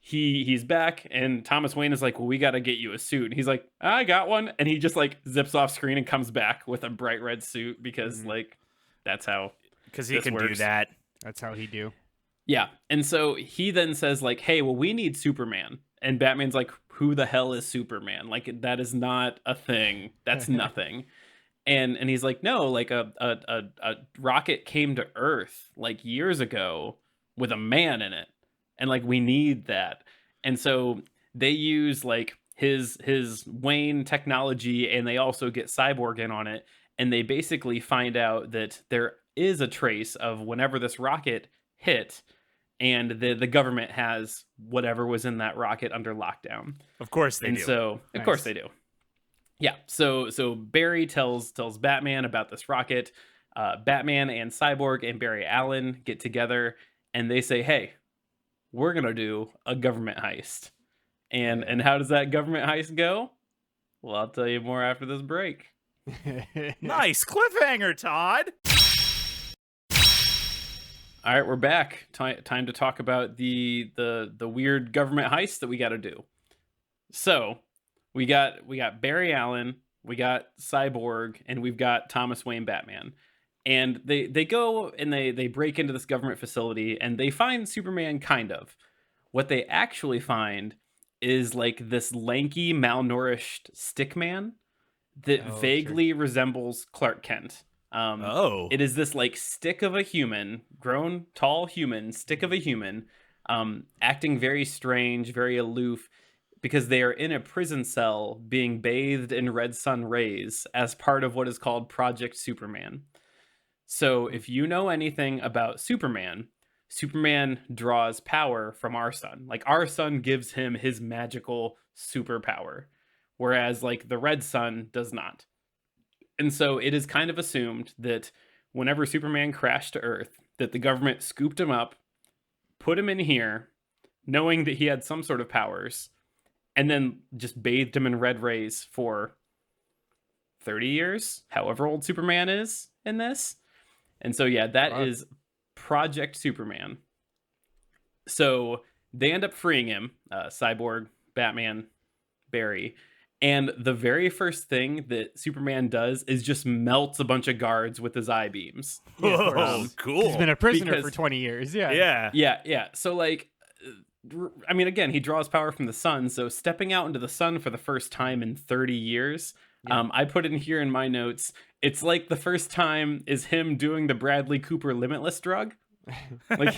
He's back, and Thomas Wayne is like, well, we got to get you a suit. And he's like, I got one. And he just like zips off screen and comes back with a bright red suit because like that's how, because he can do that. That's how he do. Yeah. And so he then says like, hey, well, we need Superman. And Batman's like, who the hell is Superman? Like, that is not a thing. That's nothing. And he's like, no, like a rocket came to Earth like years ago with a man in it. And like, we need that. And so they use like his Wayne technology, and they also get Cyborg in on it. And they basically find out that there is a trace of whenever this rocket hit, and the government has whatever was in that rocket under lockdown. Of course they do. And so, of course they do. Yeah. So Barry tells Batman about this rocket. Batman and Cyborg and Barry Allen get together, and they say, hey, we're going to do a government heist. And how does that government heist go? Well, I'll tell you more after this break. Nice cliffhanger, Todd. All right, we're back. Time to talk about the weird government heist that we got to do. So we got Barry Allen, we got Cyborg, and we've got Thomas Wayne Batman. And they go and they break into this government facility, and they find Superman, kind of. What they actually find is like this lanky, malnourished stick man that vaguely resembles Clark Kent. It is this like stick of a human, grown tall human, stick of a human, acting very strange, very aloof, because they are in a prison cell being bathed in red sun rays as part of what is called Project Superman. So if you know anything about Superman draws power from our sun. Like our sun gives him his magical superpower, whereas like the red sun does not. And so it is kind of assumed that whenever Superman crashed to Earth, that the government scooped him up, put him in here, knowing that he had some sort of powers, and then just bathed him in red rays for 30 years, however old Superman is in this. And so, yeah, that is Project Superman. So they end up freeing him, Cyborg, Batman, Barry. And the very first thing that Superman does is just melts a bunch of guards with his eye beams. Whoa, cool. He's been a prisoner for 20 years. Yeah. So, like, I mean, again, he draws power from the sun. So stepping out into the sun for the first time in 30 years, Yeah. I put in here in my notes, it's like the first time is him doing the Bradley Cooper Limitless drug. Like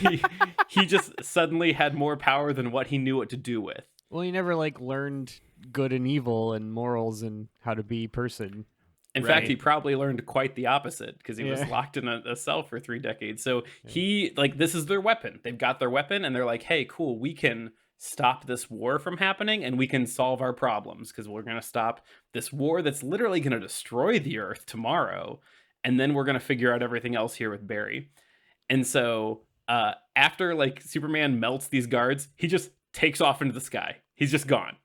he just suddenly had more power than what he knew what to do with. Well, he never like learned good and evil and morals and how to be person. In Right. fact, he probably learned quite the opposite because he was Yeah. locked in a cell for 3 decades. So he, like, this is their weapon. They've got their weapon and they're like, hey, cool, we can stop this war from happening and we can solve our problems because we're going to stop this war that's literally going to destroy the earth tomorrow. And then we're going to figure out everything else here with Barry. And so after like Superman melts these guards, he just takes off into the sky. He's just gone.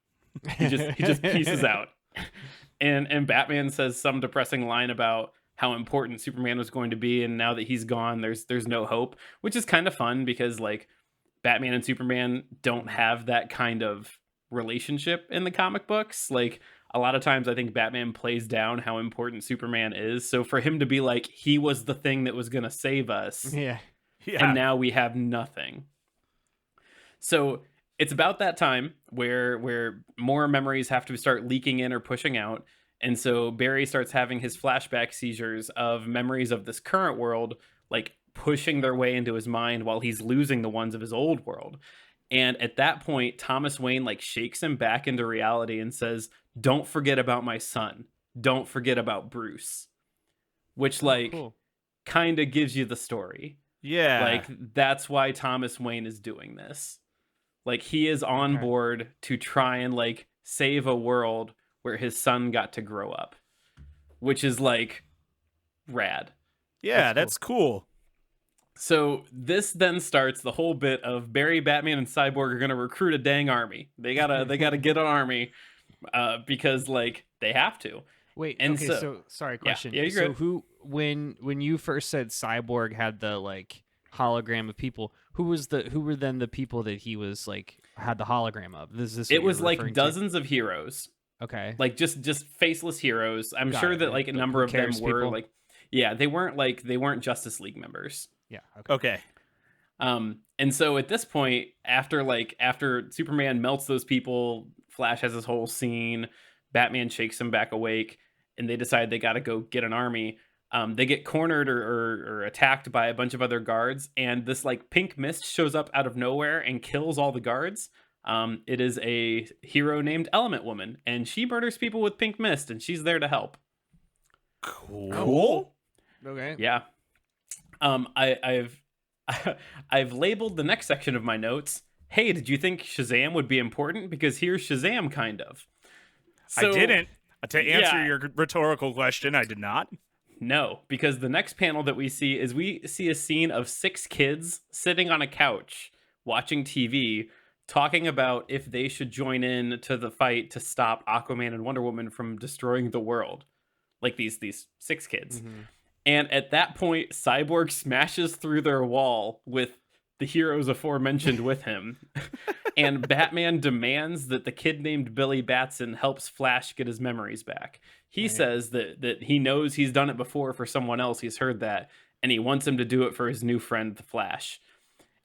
He just pieces out. And Batman says some depressing line about how important Superman was going to be, and now that he's gone, there's no hope, which is kind of fun because like Batman and Superman don't have that kind of relationship in the comic books. Like a lot of times I think Batman plays down how important Superman is. So for him to be like, he was the thing that was going to save us, Yeah. and now we have nothing. So it's about that time where more memories have to start leaking in or pushing out. And so Barry starts having his flashback seizures of memories of this current world, like pushing their way into his mind while he's losing the ones of his old world. And at that point, Thomas Wayne like shakes him back into reality and says, don't forget about my son. Don't forget about Bruce. Which like Cool. kind of gives you the story. Yeah. Like that's why Thomas Wayne is doing this. Like he is on Okay. board to try and like save a world where his son got to grow up, which is like rad. yeah, that's cool. So this then starts the whole bit of Barry, Batman, and Cyborg are gonna recruit a dang army. They gotta get an army because like they have to. Wait, And okay, so- so sorry, question. yeah, you're so good. who when you first said Cyborg had the like hologram of people, who were then the people that he was like had the hologram of? This It what was you're like referring to? dozens of heroes, Okay. like just faceless heroes. I'm Got sure it, that yeah. like a Who number of them cares were people? like, yeah, they weren't Justice League members. Yeah. Okay. Okay. And so at this point, after Superman melts those people, Flash has this whole scene, Batman shakes him back awake, and they decide they got to go get an army. They get cornered or attacked by a bunch of other guards, and this like pink mist shows up out of nowhere and kills all the guards. It is a hero named Element Woman, and she murders people with pink mist, and she's there to help. Cool. Okay. Yeah. I've labeled the next section of my notes. Hey, did you think Shazam would be important? Because here's Shazam, kind of. So, I didn't. To answer yeah. your rhetorical question, I did not. No, because the next panel that we see is a scene of 6 kids sitting on a couch watching TV, talking about if they should join in to the fight to stop Aquaman and Wonder Woman from destroying the world. Like these 6 kids. Mhm. And at that point, Cyborg smashes through their wall with the heroes aforementioned with him. And Batman demands that the kid named Billy Batson helps Flash get his memories back. He says that he knows he's done it before for someone else. He's heard that. And he wants him to do it for his new friend, the Flash.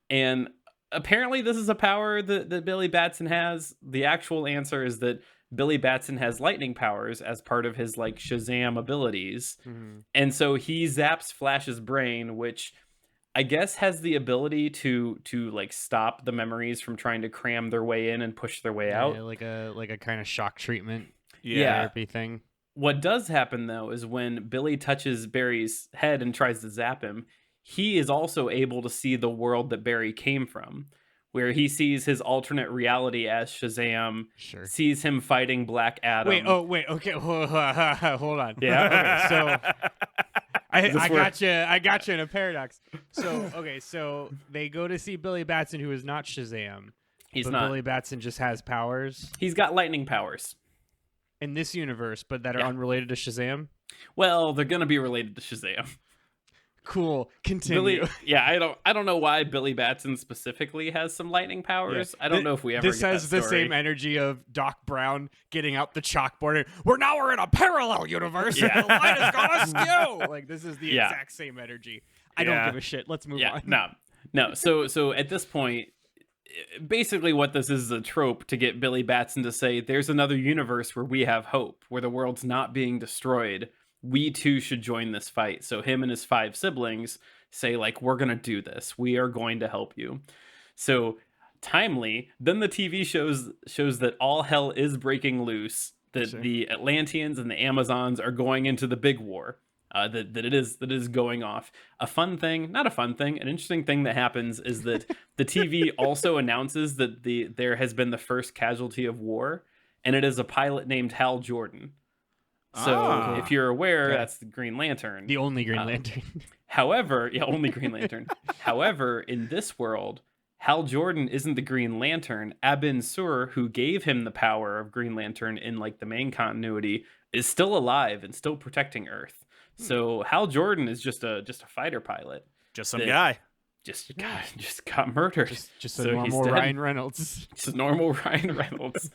And apparently this is a power that Billy Batson has. The actual answer is that Billy Batson has lightning powers as part of his like Shazam abilities. Mhm. And so he zaps Flash's brain, which I guess has the ability to like stop the memories from trying to cram their way in and push their way out. Yeah, like a kind of shock treatment Yeah. therapy thing. What does happen though is when Billy touches Barry's head and tries to zap him, he is also able to see the world that Barry came from, where he sees his alternate reality as Shazam, Sure. sees him fighting Black Adam. Wait. Okay. Hold on. Yeah? Okay, so I Is this where- got you in a paradox. So okay, so they go to see Billy Batson, who is not Shazam. He's but not. Billy Batson just has powers He's got lightning powers. in this universe, but that are Yeah. unrelated to Shazam. Well, they're gonna be related to Shazam. Cool. Continue. Billy, yeah, I don't know why Billy Batson specifically has some lightning powers. I don't know if we ever. This get has that the story. same energy of Doc Brown getting out the chalkboard. And, we're in a parallel universe. Yeah. And the line is gonna skew. Like this is the Yeah. exact same energy. I don't Yeah. give a shit. Let's move Yeah, on. no. So at this point, basically what this is a trope to get Billy Batson to say there's another universe where we have hope, where the world's not being destroyed. We too should join this fight. So him and his 5 siblings say, like, we're gonna do this, we are going to help you. So timely, then the TV shows that all hell is breaking loose, that the Atlanteans and the Amazons are going into the big war, that it is going off. A fun thing, not a fun thing, an interesting thing that happens is that the TV also announces that there has been the first casualty of war, and it is a pilot named Hal Jordan. So if you're aware, that's the Green Lantern. The only Green Lantern. However, only Green Lantern. However, in this world, Hal Jordan isn't the Green Lantern. Abin Sur, who gave him the power of Green Lantern in like the main continuity, is still alive and still protecting Earth. So Hal Jordan is just a fighter pilot. Just some guy. Just got murdered. Just a normal Ryan Reynolds. Just a normal Ryan Reynolds.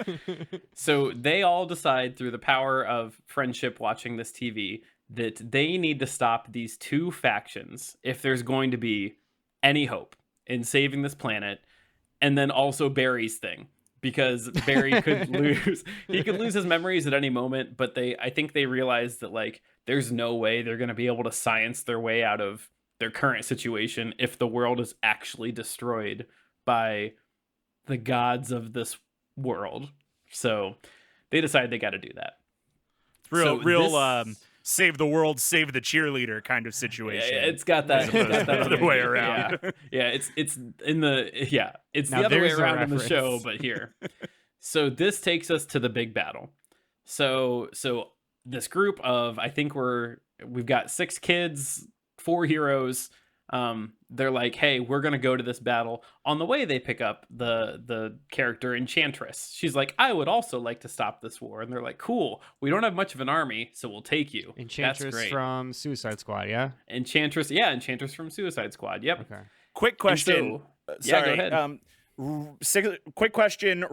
So they all decide through the power of friendship watching this TV that they need to stop these 2 factions if there's going to be any hope in saving this planet. And then also Barry's thing, because Barry could lose his memories at any moment, but I think they realized that like there's no way they're going to be able to science their way out of their current situation if the world is actually destroyed by the gods of this world. So they decide they got to do that. Real save the world, save the cheerleader kind of situation. Yeah, it's got that. The other way around. It's it's Now the other way there's a around in the reference. show, but here. So this takes us to the big battle. So this group of, I think we've got 6 kids, 4 heroes. They're like, hey, we're gonna go to this battle. On the way, they pick up the character Enchantress. She's like, I would also like to stop this war. And they're like, cool, we don't have much of an army, so we'll take you. Enchantress That's great. from Suicide Squad, yeah? Enchantress from Suicide Squad. Yep. Okay. Quick question. Sorry. Sorry. Go ahead. Quick question.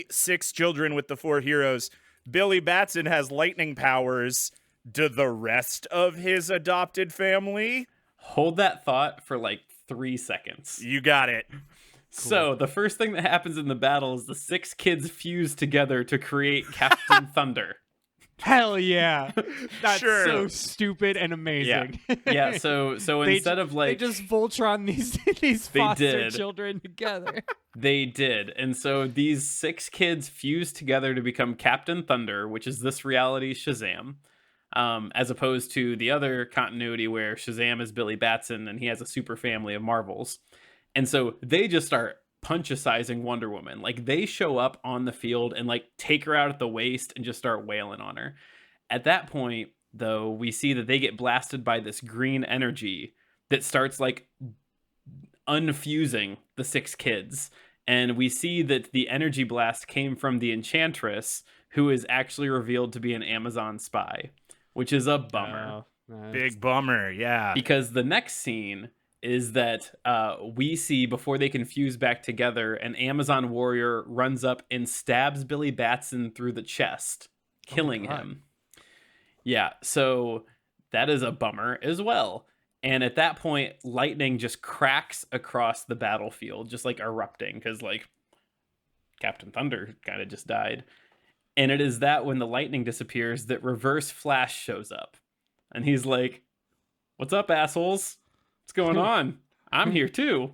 6 children with the 4 heroes. Billy Batson has lightning powers. Do the rest of his adopted family? Hold that thought for like 3 seconds. You got it. Cool. So the first thing that happens in the battle is the 6 kids fuse together to create Captain Thunder. Hell yeah. That's Sure. so stupid and amazing. Yeah, so instead of like... They just Voltron these foster did. children together. They did. And so these 6 kids fused together to become Captain Thunder, which is this reality's Shazam. As opposed to the other continuity where Shazam is Billy Batson and he has a super family of Marvels. And so they just start punchicizing Wonder Woman. Like they show up on the field and like take her out at the waist and just start wailing on her. At that point, though, we see that they get blasted by this green energy that starts like unfusing the 6 kids. And we see that the energy blast came from the Enchantress, who is actually revealed to be an Amazon spy, which is a bummer. Big bummer, yeah. Because the next scene is that we see, before they can fuse back together, an Amazon warrior runs up and stabs Billy Batson through the chest, killing him. Yeah, so that is a bummer as well. And at that point, lightning just cracks across the battlefield, just like erupting, because like Captain Thunder kind of just died. And it is that when the lightning disappears that Reverse Flash shows up. And he's like, what's up, assholes? What's going on? I'm here too.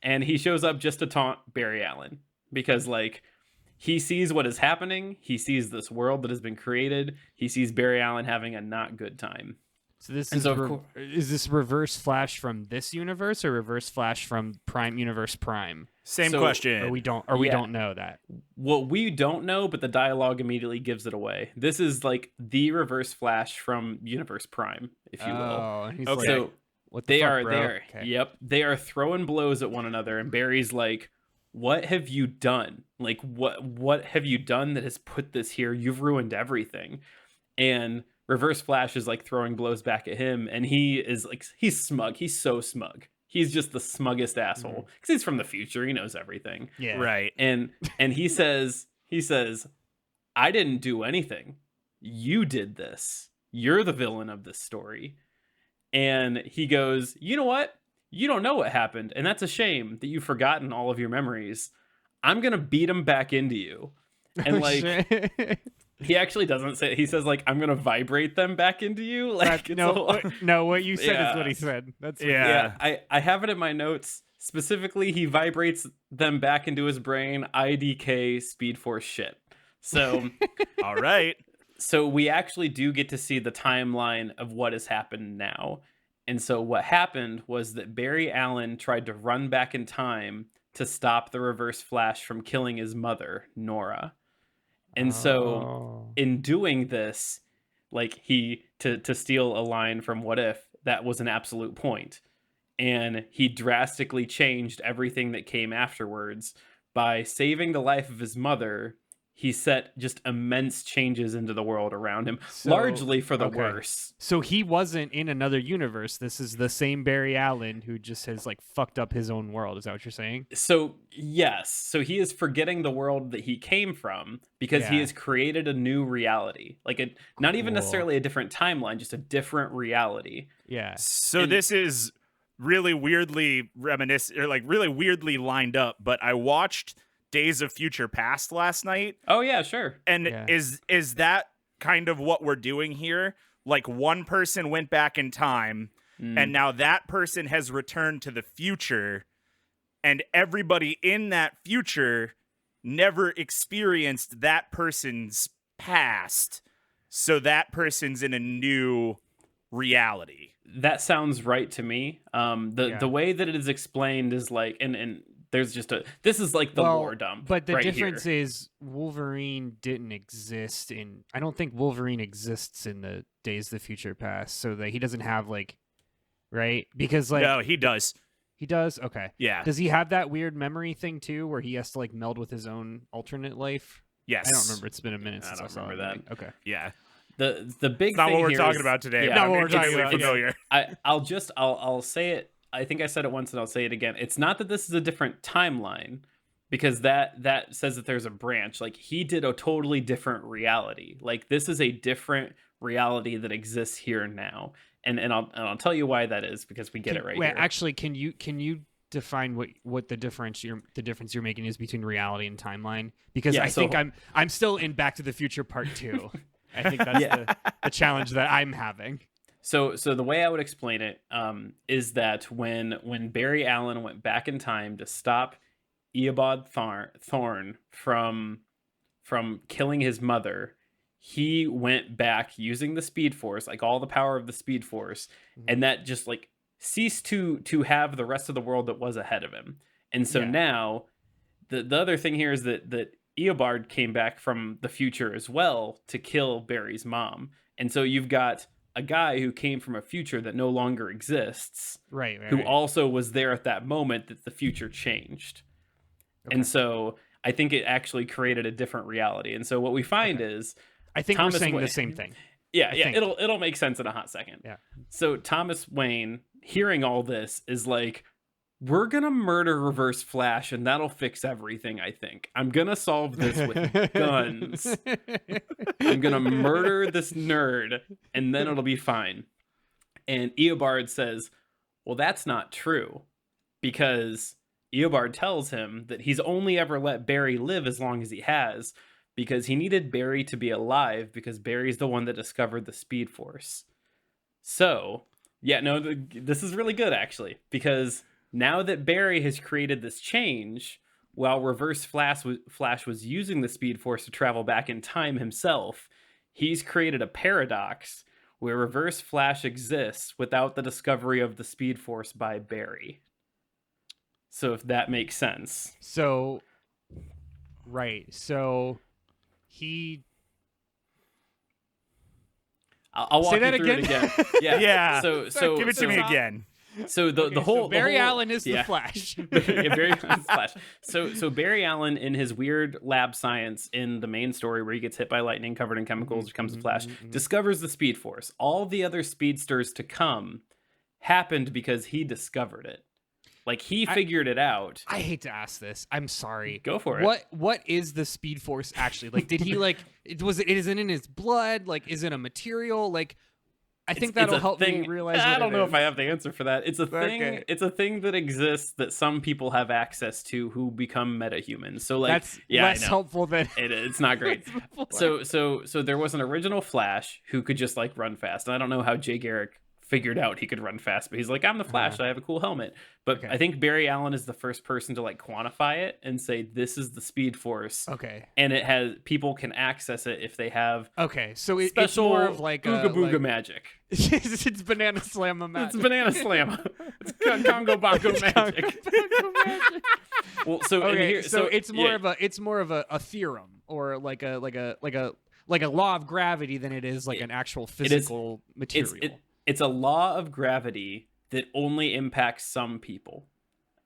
And he shows up just to taunt Barry Allen. Because like, he sees what is happening. He sees this world that has been created. He sees Barry Allen having a not good time. So this is this Reverse Flash from this universe or Reverse Flash from Prime Universe Prime? Same question. Or we don't know that. Well, we don't know, but the dialogue immediately gives it away. This is like the Reverse Flash from Universe Prime, if you will. Oh, and he's Okay. like, So what the they fuck, are bro? there. Okay. Yep, they are throwing blows at one another, and Barry's like, "What have you done? Like, what have you done that has put this here? You've ruined everything." And Reverse Flash is like throwing blows back at him, and he is like, he's smug. He's so smug. He's just the smuggest asshole because he's from the future. He knows everything. Yeah. Right. And he says, I didn't do anything. You did this. You're the villain of this story. And he goes, you know what? you don't know what happened, and that's a shame that you've forgotten all of your memories. I'm gonna beat them back into you. And like he actually doesn't say, he says like, I'm gonna vibrate them back into you. Like what you said Yeah. is what he said. That's what Yeah. I have it in my notes. Specifically, he vibrates them back into his brain, IDK Speed Force shit. So All right. so we actually do get to see the timeline of what has happened now. And so what happened was that Barry Allen tried to run back in time to stop the Reverse Flash from killing his mother, Nora. And so in doing this, like he to steal a line from What If, that was an absolute point. And he drastically changed everything that came afterwards by saving the life of his mother. He set just immense changes into the world around him, largely for the worse. So he wasn't in another universe. This is the same Barry Allen who just has like fucked up his own world. Is that what you're saying? So yes, so he is forgetting the world that he came from because he has created a new reality, like not even necessarily a different timeline, just a different reality. Yeah. So this is really weirdly reminiscent, or like really weirdly lined up. But I watched Days of Future Past last night. Oh yeah, sure. And is that kind of what we're doing here? Like one person went back in time and now that person has returned to the future, and everybody in that future never experienced that person's past. So that person's in a new reality. That sounds right to me. The way that it is explained is like, and there's just this is like the lore dump. But the right difference here. is Wolverine didn't exist in, I don't think Wolverine exists in the Days of the Future Past, so that he doesn't have like, right? Because like, No, he does. he does? Okay. Yeah. Does he have that weird memory thing too, where he has to like meld with his own alternate life? Yes. I don't remember. It's been a minute since I don't saw remember that. that. Okay. Yeah. The big Not thing what we're here talking is- about today. yeah, but Not I'm what we're talking intimately about. familiar. I'll say it. I think I said it once and I'll say it again. It's not that this is a different timeline, because that says that there's a branch. Like he did a totally different reality. Like this is a different reality that exists here now. And I'll tell you why that is, because we get it right Wait, here. actually, can you define what the difference you're making is between reality and timeline? Because Yeah, I so- think I'm still in Back to the Future Part 2. I think that's the challenge that I'm having. So the way I would explain it is that when Barry Allen went back in time to stop Eobard Thorne from killing his mother, he went back using the Speed Force, like all the power of the Speed Force, and that just like ceased to have the rest of the world that was ahead of him. And so now the other thing here is that Eobard came back from the future as well to kill Barry's mom. And so you've got a guy who came from a future that no longer exists, Right. who also was there at that moment that the future changed. And so I think it actually created a different reality. And so what we find is, I think Thomas we're saying Wayne- the same thing. yeah, think. it'll make sense in a hot second. Yeah. So Thomas Wayne, hearing all this, is like, we're gonna murder Reverse Flash and that'll fix everything. I think I'm gonna solve this with guns. I'm gonna murder this nerd and then it'll be fine. And Eobard says, well, that's not true, because Eobard tells him that he's only ever let Barry live as long as he has, because he needed Barry to be alive, because Barry's the one that discovered the Speed Force. So, yeah, no, this is really good, actually, because now that Barry has created this change, while Reverse Flash was using the Speed Force to travel back in time himself, he's created a paradox where Reverse Flash exists without the discovery of the Speed Force by Barry. So if that makes sense. So, right. So he. I'll walk Say you that through it again? again. Yeah. Yeah. So Give it to me again. So the Okay, whole so Barry the whole, Allen is the Flash. Yeah, Barry Allen's Flash. So Barry Allen, in his weird lab science in the main story where he gets hit by lightning, covered in chemicals, becomes the Flash, discovers the Speed Force. All the other speedsters to come happened because he discovered it. Like he figured it out. I hate to ask this. I'm sorry. Go for it. What is the Speed Force actually? Like, did he like? Is it in his blood? Like, is it a material? Like, I think It's that'll a help thing. me realize. I what don't it know is. if I have the answer for that. It's a thing. Okay. It's a thing that exists that some people have access to who become metahumans. So like, That's yeah, less I know. helpful than It's not great. So there was an original Flash who could just like run fast. And I don't know how Jay Garrick figured out he could run fast, but he's like, I'm the Flash. I have a cool helmet. But Okay. I think Barry Allen is the first person to like quantify it and say this is the Speed Force. Okay. And it has people can access it if they have Okay. So it's special more of like Ooga Booga like, magic. it's Banana Slam It's Banana Slam. It's Congo Bongo magic. Well, so and Okay, here, so it's more of a theorem or like a law of gravity than it is like an actual physical material. It's a law of gravity that only impacts some people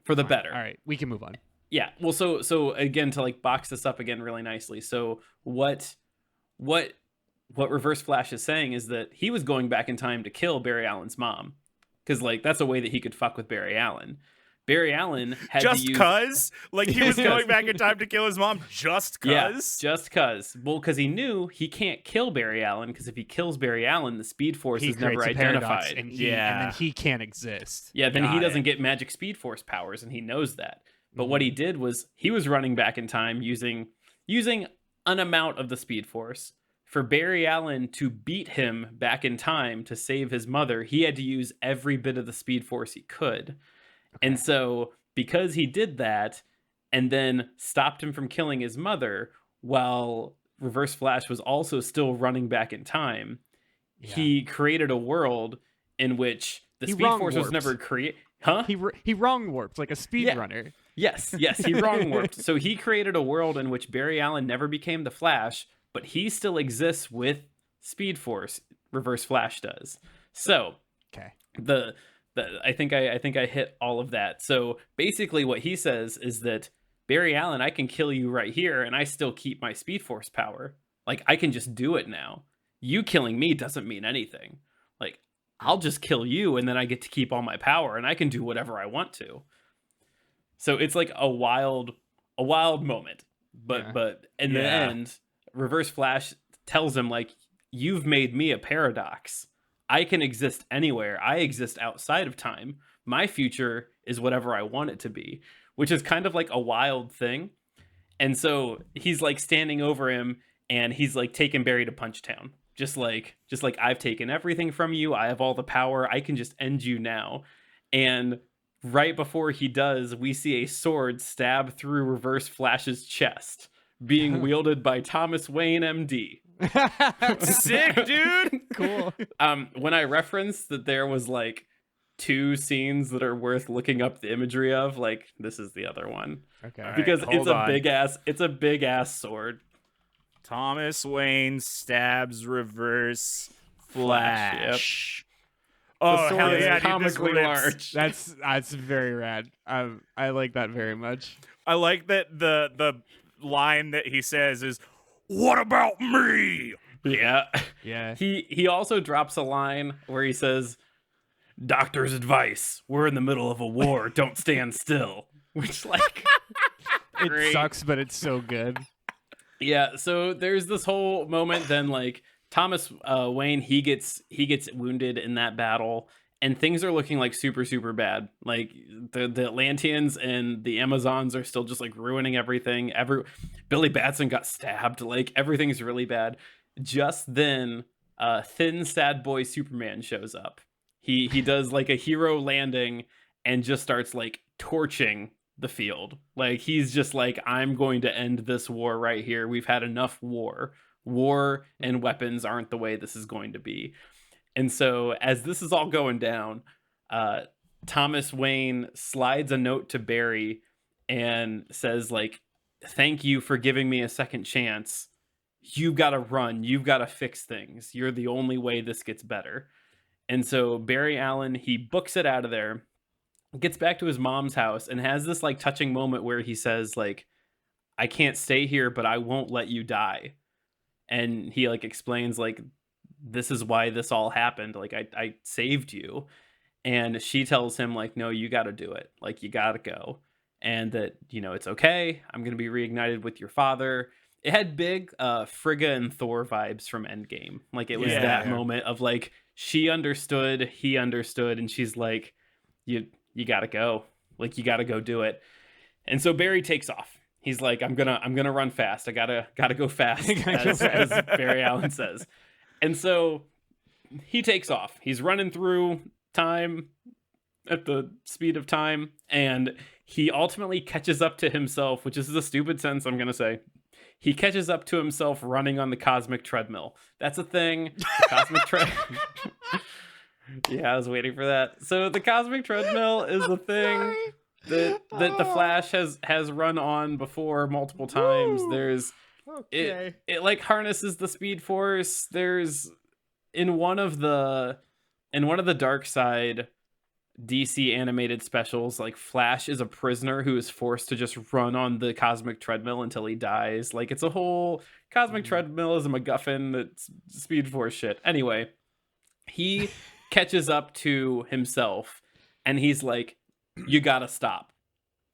for the better. All right, we can move on. Yeah. Well, so again, to like box this up again really nicely. So what Reverse Flash is saying is that he was going back in time to kill Barry Allen's mom, because like that's a way that he could fuck with Barry Allen. Barry Allen had Just to use... cuz? Like he was going back in time to kill his mom just cuz? Yeah, just cuz. Well, because he knew he can't kill Barry Allen, because if he kills Barry Allen, the Speed Force He is never creates a paradox, identified. and Yeah. then he can't exist. Yeah, then he Got doesn't it. get magic Speed Force powers, and he knows that. But what he did was he was running back in time using an amount of the Speed Force. For Barry Allen to beat him back in time to save his mother, he had to use every bit of the Speed Force he could. And so because he did that and then stopped him from killing his mother while Reverse Flash was also still running back in time, he created a world in which the Speed Force was never created. Huh? He wrong warped like a speed runner. Yes, he wrong warped. So he created a world in which Barry Allen never became the Flash, but he still exists with Speed Force. Reverse Flash does. So Okay. I think I hit all of that. So basically what he says is that Barry Allen, I can kill you right here and I still keep my Speed Force power. Like I can just do it now. You killing me doesn't mean anything. Like I'll just kill you and then I get to keep all my power and I can do whatever I want to. So it's like a wild moment. But in the end, Reverse Flash tells him like, you've made me a paradox. I can exist anywhere. I exist outside of time. My future is whatever I want it to be, which is kind of like a wild thing. And so he's like standing over him and he's like taking Barry to Punchtown. Just like I've taken everything from you. I have all the power. I can just end you now. And right before he does, we see a sword stab through Reverse Flash's chest, being wielded by Thomas Wayne, MD. Sick, dude. Cool. When I referenced that there was like 2 scenes that are worth looking up the imagery of, like this is the other one. Okay. Because hold it's a on. big ass sword. Thomas Wayne stabs Reverse Flash. Oh, sword hell is yeah, dude, this comically rips. large. That's very rad. I like that very much. I like that the line that he says is, "What about me?" Yeah. Yeah. He also drops a line where he says, "Doctor's advice. We're in the middle of a war. Don't stand still." Which like It great. sucks, but it's so good. Yeah, so there's this whole moment then like Thomas Wayne, he gets wounded in that battle and things are looking like super bad. Like the Atlanteans and the Amazons are still just like ruining everything. Billy Batson got stabbed. Like everything's really bad. Just then, thin sad boy Superman shows up. He does like a hero landing and just starts like torching the field. Like he's just like, I'm going to end this war right here. We've had enough war. War and weapons aren't the way this is going to be. And so as this is all going down, Thomas Wayne slides a note to Barry and says like, thank you for giving me a second chance. You've got to run. You've got to fix things. You're the only way this gets better. And so Barry Allen, he books it out of there, gets back to his mom's house and has this like touching moment where he says like, I can't stay here, but I won't let you die. And he like explains like, this is why this all happened. Like I saved you. And she tells him like, no, you got to do it. Like you got to go. And that, you know, it's okay. I'm going to be reignited with your father. It had big Frigga and Thor vibes from Endgame. Like it was that moment of like, she understood, he understood, and she's like, you gotta go. Like, you gotta go do it. And so Barry takes off. He's like, I'm gonna run fast. I gotta go fast, as Barry Allen says. And so he takes off. He's running through time at the speed of time, and he ultimately catches up to himself, which is a stupid sentence I'm gonna say. He catches up to himself running on the cosmic treadmill. That's a thing. The cosmic Yeah, I was waiting for that. So the cosmic treadmill is a thing that the Flash has run on before multiple times. There's it like harnesses the Speed Force. There's in one of the Dark Side DC animated specials, like, Flash is a prisoner who is forced to just run on the cosmic treadmill until he dies. Like, it's a whole cosmic treadmill is a MacGuffin that's Speed Force shit. Anyway, he catches up to himself and he's like, you gotta stop.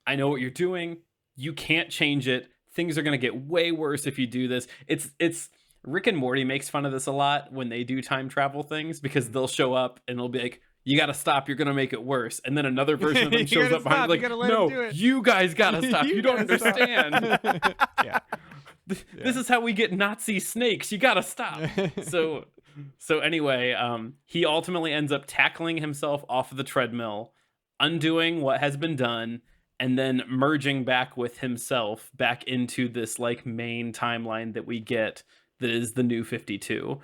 I know what you're doing. You can't change it. Things are gonna get way worse if you do this. It's Rick and Morty makes fun of this a lot when they do time travel things, because they'll show up and they'll be like, you gotta stop, you're gonna make it worse. And then another version of them shows up behind, like, no, you guys gotta stop. You don't understand. Yeah. This is how we get Nazi snakes. You gotta stop. So anyway, he ultimately ends up tackling himself off of the treadmill, undoing what has been done, and then merging back with himself back into this, like, main timeline that we get that is the New 52.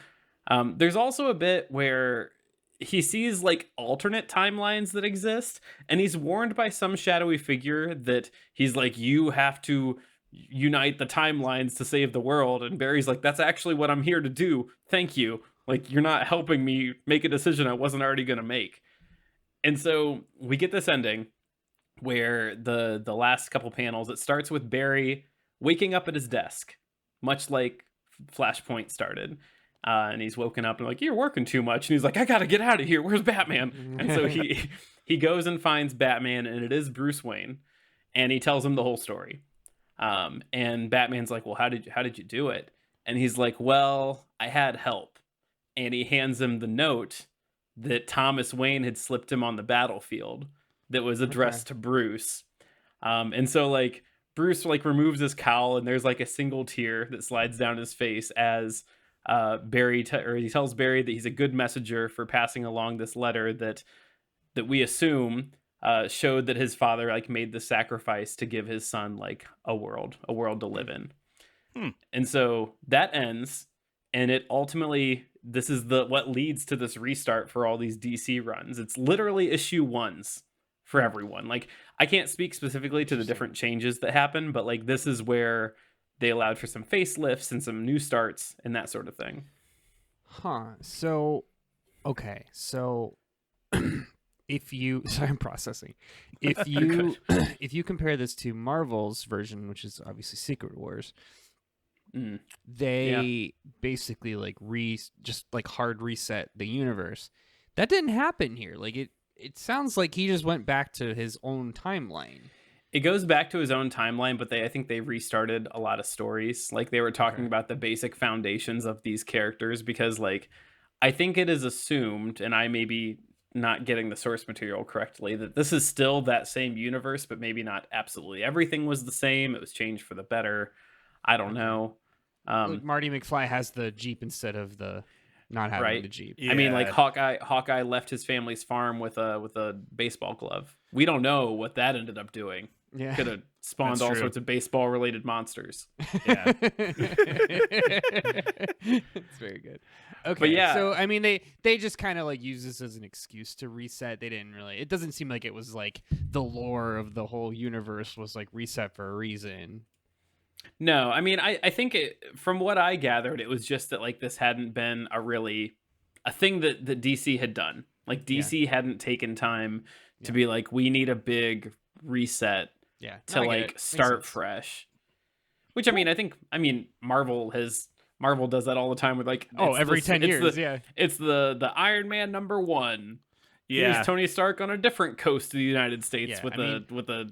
There's also a bit where he sees, like, alternate timelines that exist, and he's warned by some shadowy figure that he's like, you have to unite the timelines to save the world. And Barry's like, that's actually what I'm here to do. Thank you. Like, you're not helping me make a decision I wasn't already going to make. And so we get this ending where the last couple panels, it starts with Barry waking up at his desk, much like Flashpoint started. And he's woken up and like, you're working too much. And he's like, I gotta get out of here. Where's Batman? And so he goes and finds Batman, and it is Bruce Wayne, and he tells him the whole story. And Batman's like, well, how did you do it? And he's like, well, I had help. And he hands him the note that Thomas Wayne had slipped him on the battlefield that was addressed to Bruce. And so, like, Bruce, like, removes his cowl, and there's, like, a single tear that slides down his face as Barry he tells Barry that he's a good messenger for passing along this letter that we assume showed that his father, like, made the sacrifice to give his son, like, a world to live in. And so that ends, and it ultimately, this is what leads to this restart for all these DC runs. It's literally issue ones for everyone. Like, I can't speak specifically to the different changes that happen, but, like, this is where they allowed for some facelifts and some new starts and that sort of thing. So, okay. So, if you... Sorry, I'm processing. If you compare this to Marvel's version, which is obviously Secret Wars, they basically, like, just, like, hard reset the universe. That didn't happen here. Like, it sounds like he just went back to his own timeline. It goes back to his own timeline, but I think they restarted a lot of stories. Like, they were talking about the basic foundations of these characters, because, like, I think it is assumed, and I may be not getting the source material correctly, that this is still that same universe, but maybe not absolutely everything was the same. It was changed for the better. I don't know. Like, Marty McFly has the Jeep instead of the not having the Jeep. Yeah. I mean, like, Hawkeye left his family's farm with a baseball glove. We don't know what that ended up doing. Yeah. Could have spawned all sorts of baseball related monsters. Yeah. It's very good. Okay. But yeah. So, I mean, they just kind of, like, use this as an excuse to reset. They didn't really, it doesn't seem like it was, like, the lore of the whole universe was, like, reset for a reason. No, I mean, I think from what I gathered, it was just that, like, this hadn't been a thing that DC had done. Like, DC hadn't taken time to be like, we need a big reset to, like, start fresh. Which, I mean, Marvel does that all the time with, like, every 10 years. It's the Iron Man #1. Yeah. Here's Tony Stark on a different coast of the United States with a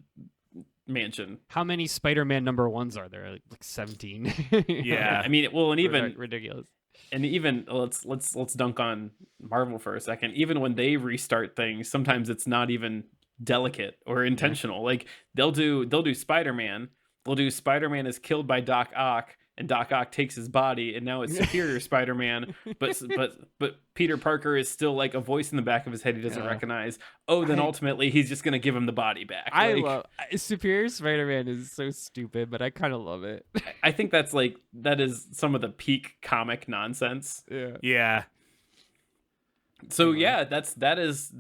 mansion. How many Spider-Man #1s are there? Like 17. Yeah. I mean, well, and even ridiculous. And even let's dunk on Marvel for a second. Even when they restart things, sometimes it's not even delicate or intentional. Like they'll do Spider-Man. They'll do Spider-Man is killed by Doc Ock, and Doc Ock takes his body, and now it's Superior Spider-Man. But Peter Parker is still like a voice in the back of his head he doesn't recognize. Oh, then ultimately he's just gonna give him the body back. I Like, love Superior Spider-Man is so stupid, but I kind of love it. I think that is some of the peak comic nonsense. Yeah. Yeah. So yeah, that is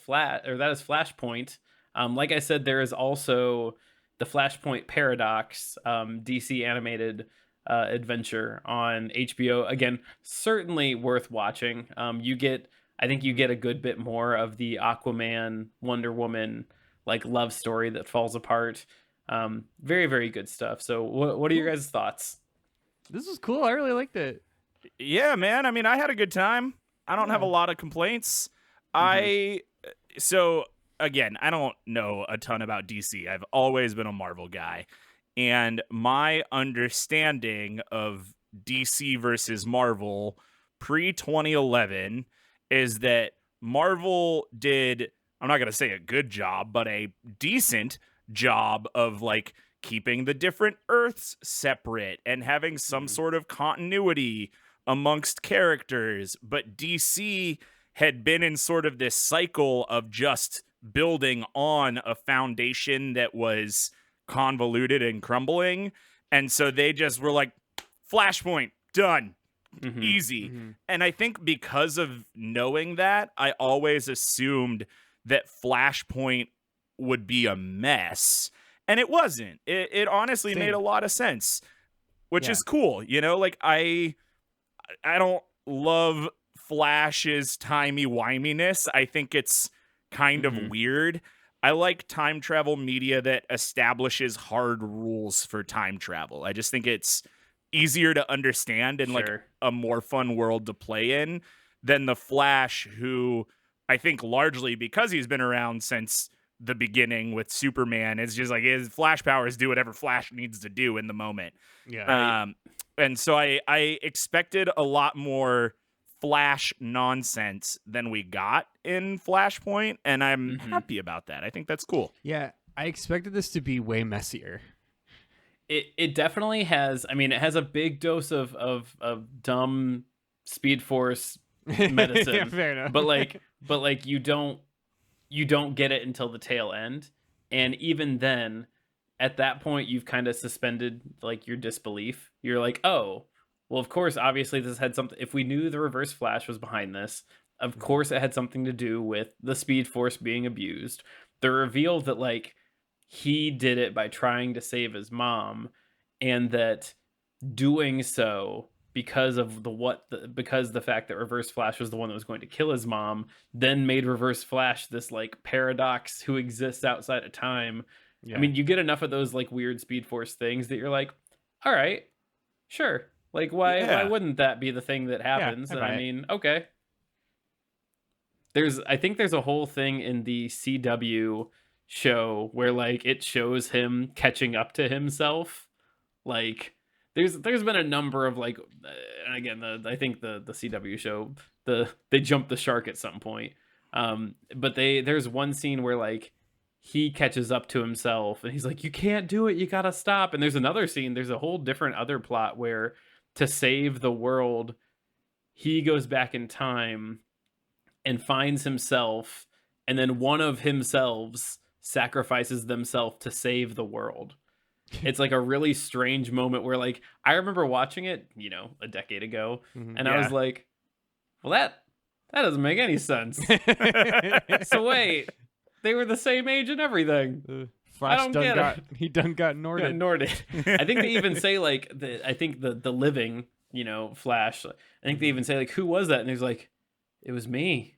Flashpoint. Like I said, there is also the Flashpoint Paradox, DC animated adventure on HBO. Again, certainly worth watching. I think you get a good bit more of the Aquaman, Wonder Woman like love story that falls apart. Very, very good stuff. So what are your guys' thoughts? This was cool. I really liked it. Yeah, man. I mean, I had a good time. I don't have a lot of complaints. So again, I don't know a ton about DC. I've always been a Marvel guy. And my understanding of DC versus Marvel pre-2011 is that Marvel did, I'm not going to say a good job, but a decent job of like keeping the different Earths separate and having some sort of continuity amongst characters. But DC had been in sort of this cycle of just building on a foundation that was convoluted and crumbling. And so they just were like, Flashpoint, done. Easy. And I think because of knowing that, I always assumed that Flashpoint would be a mess. And it wasn't. It honestly made a lot of sense, which is cool. You know, like I don't love Flash's timey-wiminess. I think it's kind of weird. I like time travel media that establishes hard rules for time travel. I just think it's easier to understand and like a more fun world to play in than the Flash, who I think largely because he's been around since the beginning with Superman, is just like his Flash powers do whatever Flash needs to do in the moment. Yeah. And so I expected a lot more Flash nonsense than we got in Flashpoint, and I'm happy about that. I think that's cool. Yeah. I expected this to be way messier. It definitely has. I mean, it has a big dose of dumb Speed Force medicine. Yeah, fair enough. But like you don't get it until the tail end, and even then, at that point, you've kind of suspended like your disbelief. You're like, oh, well, of course, obviously this had something. If we knew the Reverse Flash was behind this, of course it had something to do with the Speed Force being abused. The reveal that like he did it by trying to save his mom, and that doing so because of the fact that Reverse Flash was the one that was going to kill his mom, then made Reverse Flash this like paradox who exists outside of time. I mean, you get enough of those like weird Speed Force things that you're like, all right, sure. Like why wouldn't that be the thing that happens? And I mean, okay. I think there's a whole thing in the CW show where like it shows him catching up to himself. Like there's been a number of like, and again, I think the CW show, they jumped the shark at some point. But there's one scene where like he catches up to himself and he's like, you can't do it, you gotta stop. And there's another scene, there's a whole different other plot where to save the world, he goes back in time and finds himself, and then one of himselves sacrifices themselves to save the world. It's like a really strange moment where like I remember watching it, you know, a decade ago, and I was like, well, that doesn't make any sense. So wait, they were the same age and everything. Flash he done got Norded. I think they even say like the living, you know, Flash. I think they even say like, who was that? And he's like, it was me.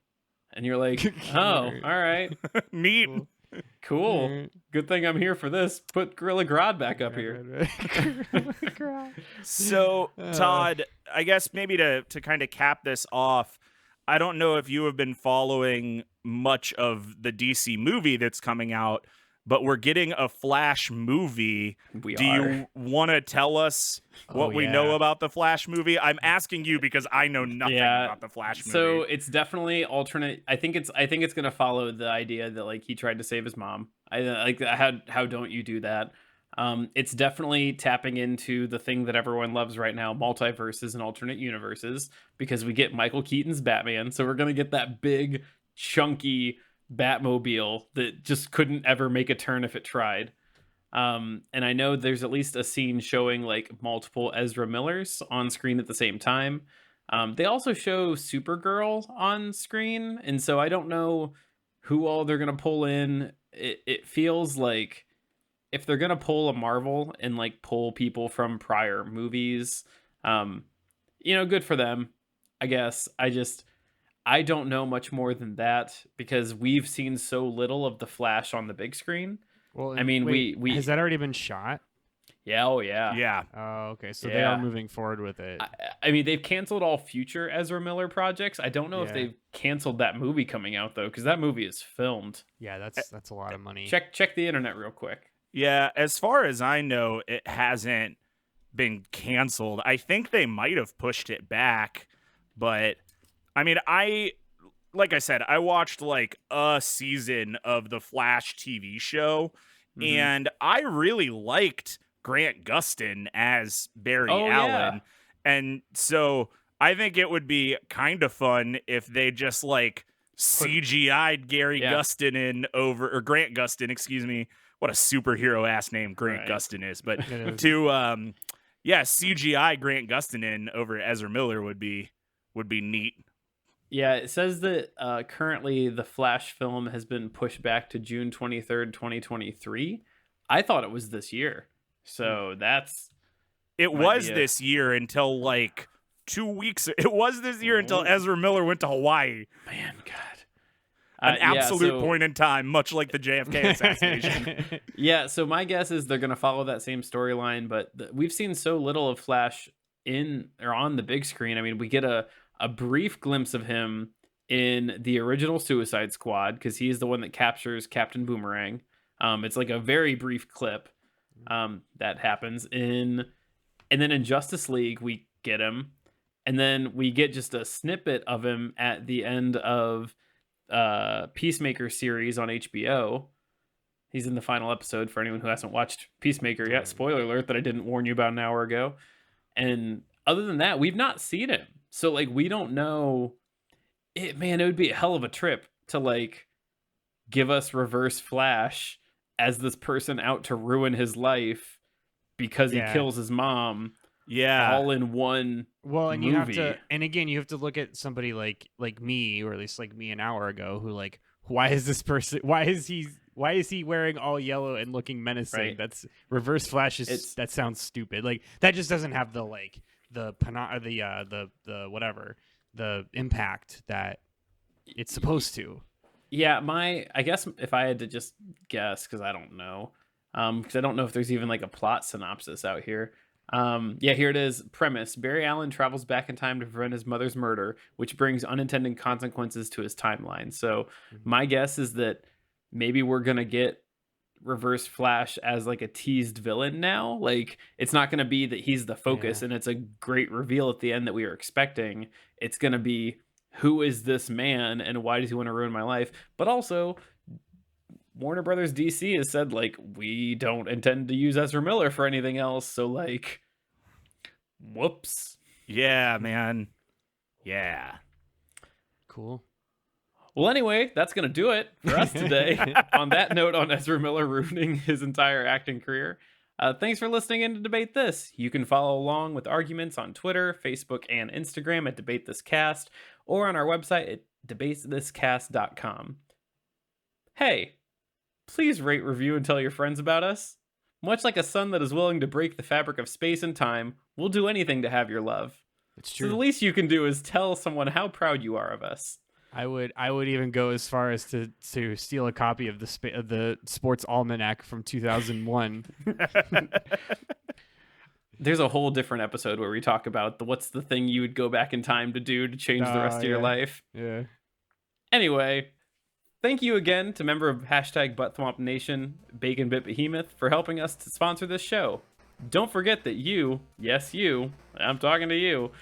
And you're like, oh, all right, Neat. cool. Good thing I'm here for this. Put Gorilla Grodd back up here. So Todd, I guess maybe to kind of cap this off, I don't know if you have been following much of the DC movie that's coming out, but we're getting a Flash movie. We Do you want to tell us what we know about the Flash movie? I'm asking you because I know nothing about the Flash movie. So it's definitely alternate. I think it's going to follow the idea that like he tried to save his mom. I like how don't you do that? It's definitely tapping into the thing that everyone loves right now, multiverses and alternate universes, because we get Michael Keaton's Batman. So we're going to get that big, chunky Batmobile that just couldn't ever make a turn if it tried. And I know there's at least a scene showing like multiple Ezra Millers on screen at the same time. They also show Supergirl on screen. And so I don't know who all they're going to pull in. It feels like if they're going to pull a Marvel and like pull people from prior movies, good for them, I guess. I don't know much more than that because we've seen so little of the Flash on the big screen. Well, I mean, we has that already been shot? Yeah, oh yeah. Yeah. Oh, okay. So they are moving forward with it. I mean, they've canceled all future Ezra Miller projects. I don't know if they've canceled that movie coming out though, because that movie is filmed. Yeah, that's a lot of money. Check the internet real quick. Yeah, as far as I know, it hasn't been canceled. I think they might have pushed it back, but I mean, like I said, I watched like a season of the Flash TV show, and I really liked Grant Gustin as Barry Allen. Yeah. And so I think it would be kind of fun if they just like CGI'd Grant Gustin, excuse me. What a superhero ass name Grant Gustin is. But to CGI Grant Gustin in over Ezra Miller would be neat. Yeah, it says that currently the Flash film has been pushed back to June 23rd, 2023. I thought it was this year. So it was this year until like 2 weeks. It was this year until Ezra Miller went to Hawaii. Man, God. An absolute point in time, much like the JFK assassination. Yeah, so my guess is they're going to follow that same storyline, but we've seen so little of Flash in or on the big screen. I mean, we get a brief glimpse of him in the original Suicide Squad because he's the one that captures Captain Boomerang. It's like a very brief clip that happens and then in Justice League we get him, and then we get just a snippet of him at the end of Peacemaker series on HBO. He's in the final episode for anyone who hasn't watched Peacemaker yet. Spoiler alert that I didn't warn you about an hour ago. And other than that, we've not seen him. So like we don't know it. Man, it would be a hell of a trip to like give us Reverse Flash as this person out to ruin his life because he kills his mom. Yeah, all in one. Well, and movie. you have to, and again, you have to look at somebody like me, or at least like me an hour ago, who like, why is this person? Why is he wearing all yellow and looking menacing? Right. That's Reverse Flash. That sounds stupid. Like that just doesn't have the like the impact that it's supposed to. Yeah, I guess if I had to just guess, because I don't know, because I don't know if there's even like a plot synopsis out here. Here it is. Premise: Barry Allen travels back in time to prevent his mother's murder, which brings unintended consequences to his timeline. So my guess is that maybe we're gonna get Reverse Flash as like a teased villain now. Like it's not gonna be that he's the focus and it's a great reveal at the end that we were expecting. It's gonna be, who is this man and why does he want to ruin my life? But also, Warner Brothers DC has said like we don't intend to use Ezra Miller for anything else. So like, whoops. Yeah, man. Yeah. Cool. Well, anyway, that's gonna do it for us today. On that note, on Ezra Miller ruining his entire acting career. Thanks for listening in to Debate This. You can follow along with arguments on Twitter, Facebook, and Instagram at Debate This Cast, or on our website at debatethiscast.com. Hey, please rate, review, and tell your friends about us. Much like a sun that is willing to break the fabric of space and time, we'll do anything to have your love. It's true. So the least you can do is tell someone how proud you are of us. I would even go as far as to steal a copy of the Sports Almanac from 2001. There's a whole different episode where we talk about what's the thing you would go back in time to do to change the rest of your life. Yeah. Anyway, Thank you again to member of hashtag Buttthwomp Nation, Bacon Bit Behemoth, for helping us to sponsor this show. Don't forget that you, yes you, I'm talking to you,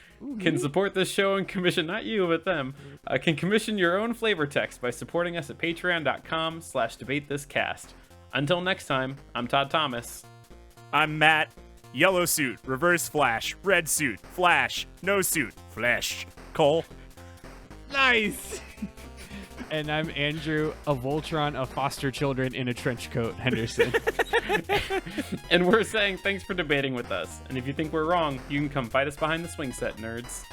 can support this show and commission, not you, but them, can commission your own flavor text by supporting us at patreon.com/debatethiscast. Until next time, I'm Todd Thomas. I'm Matt. Yellow suit, reverse flash, red suit, flash, no suit, flash. Cole. Nice! And I'm Andrew, a Voltron of foster children in a trench coat, Henderson. And we're saying thanks for debating with us. And if you think we're wrong, you can come fight us behind the swing set, nerds.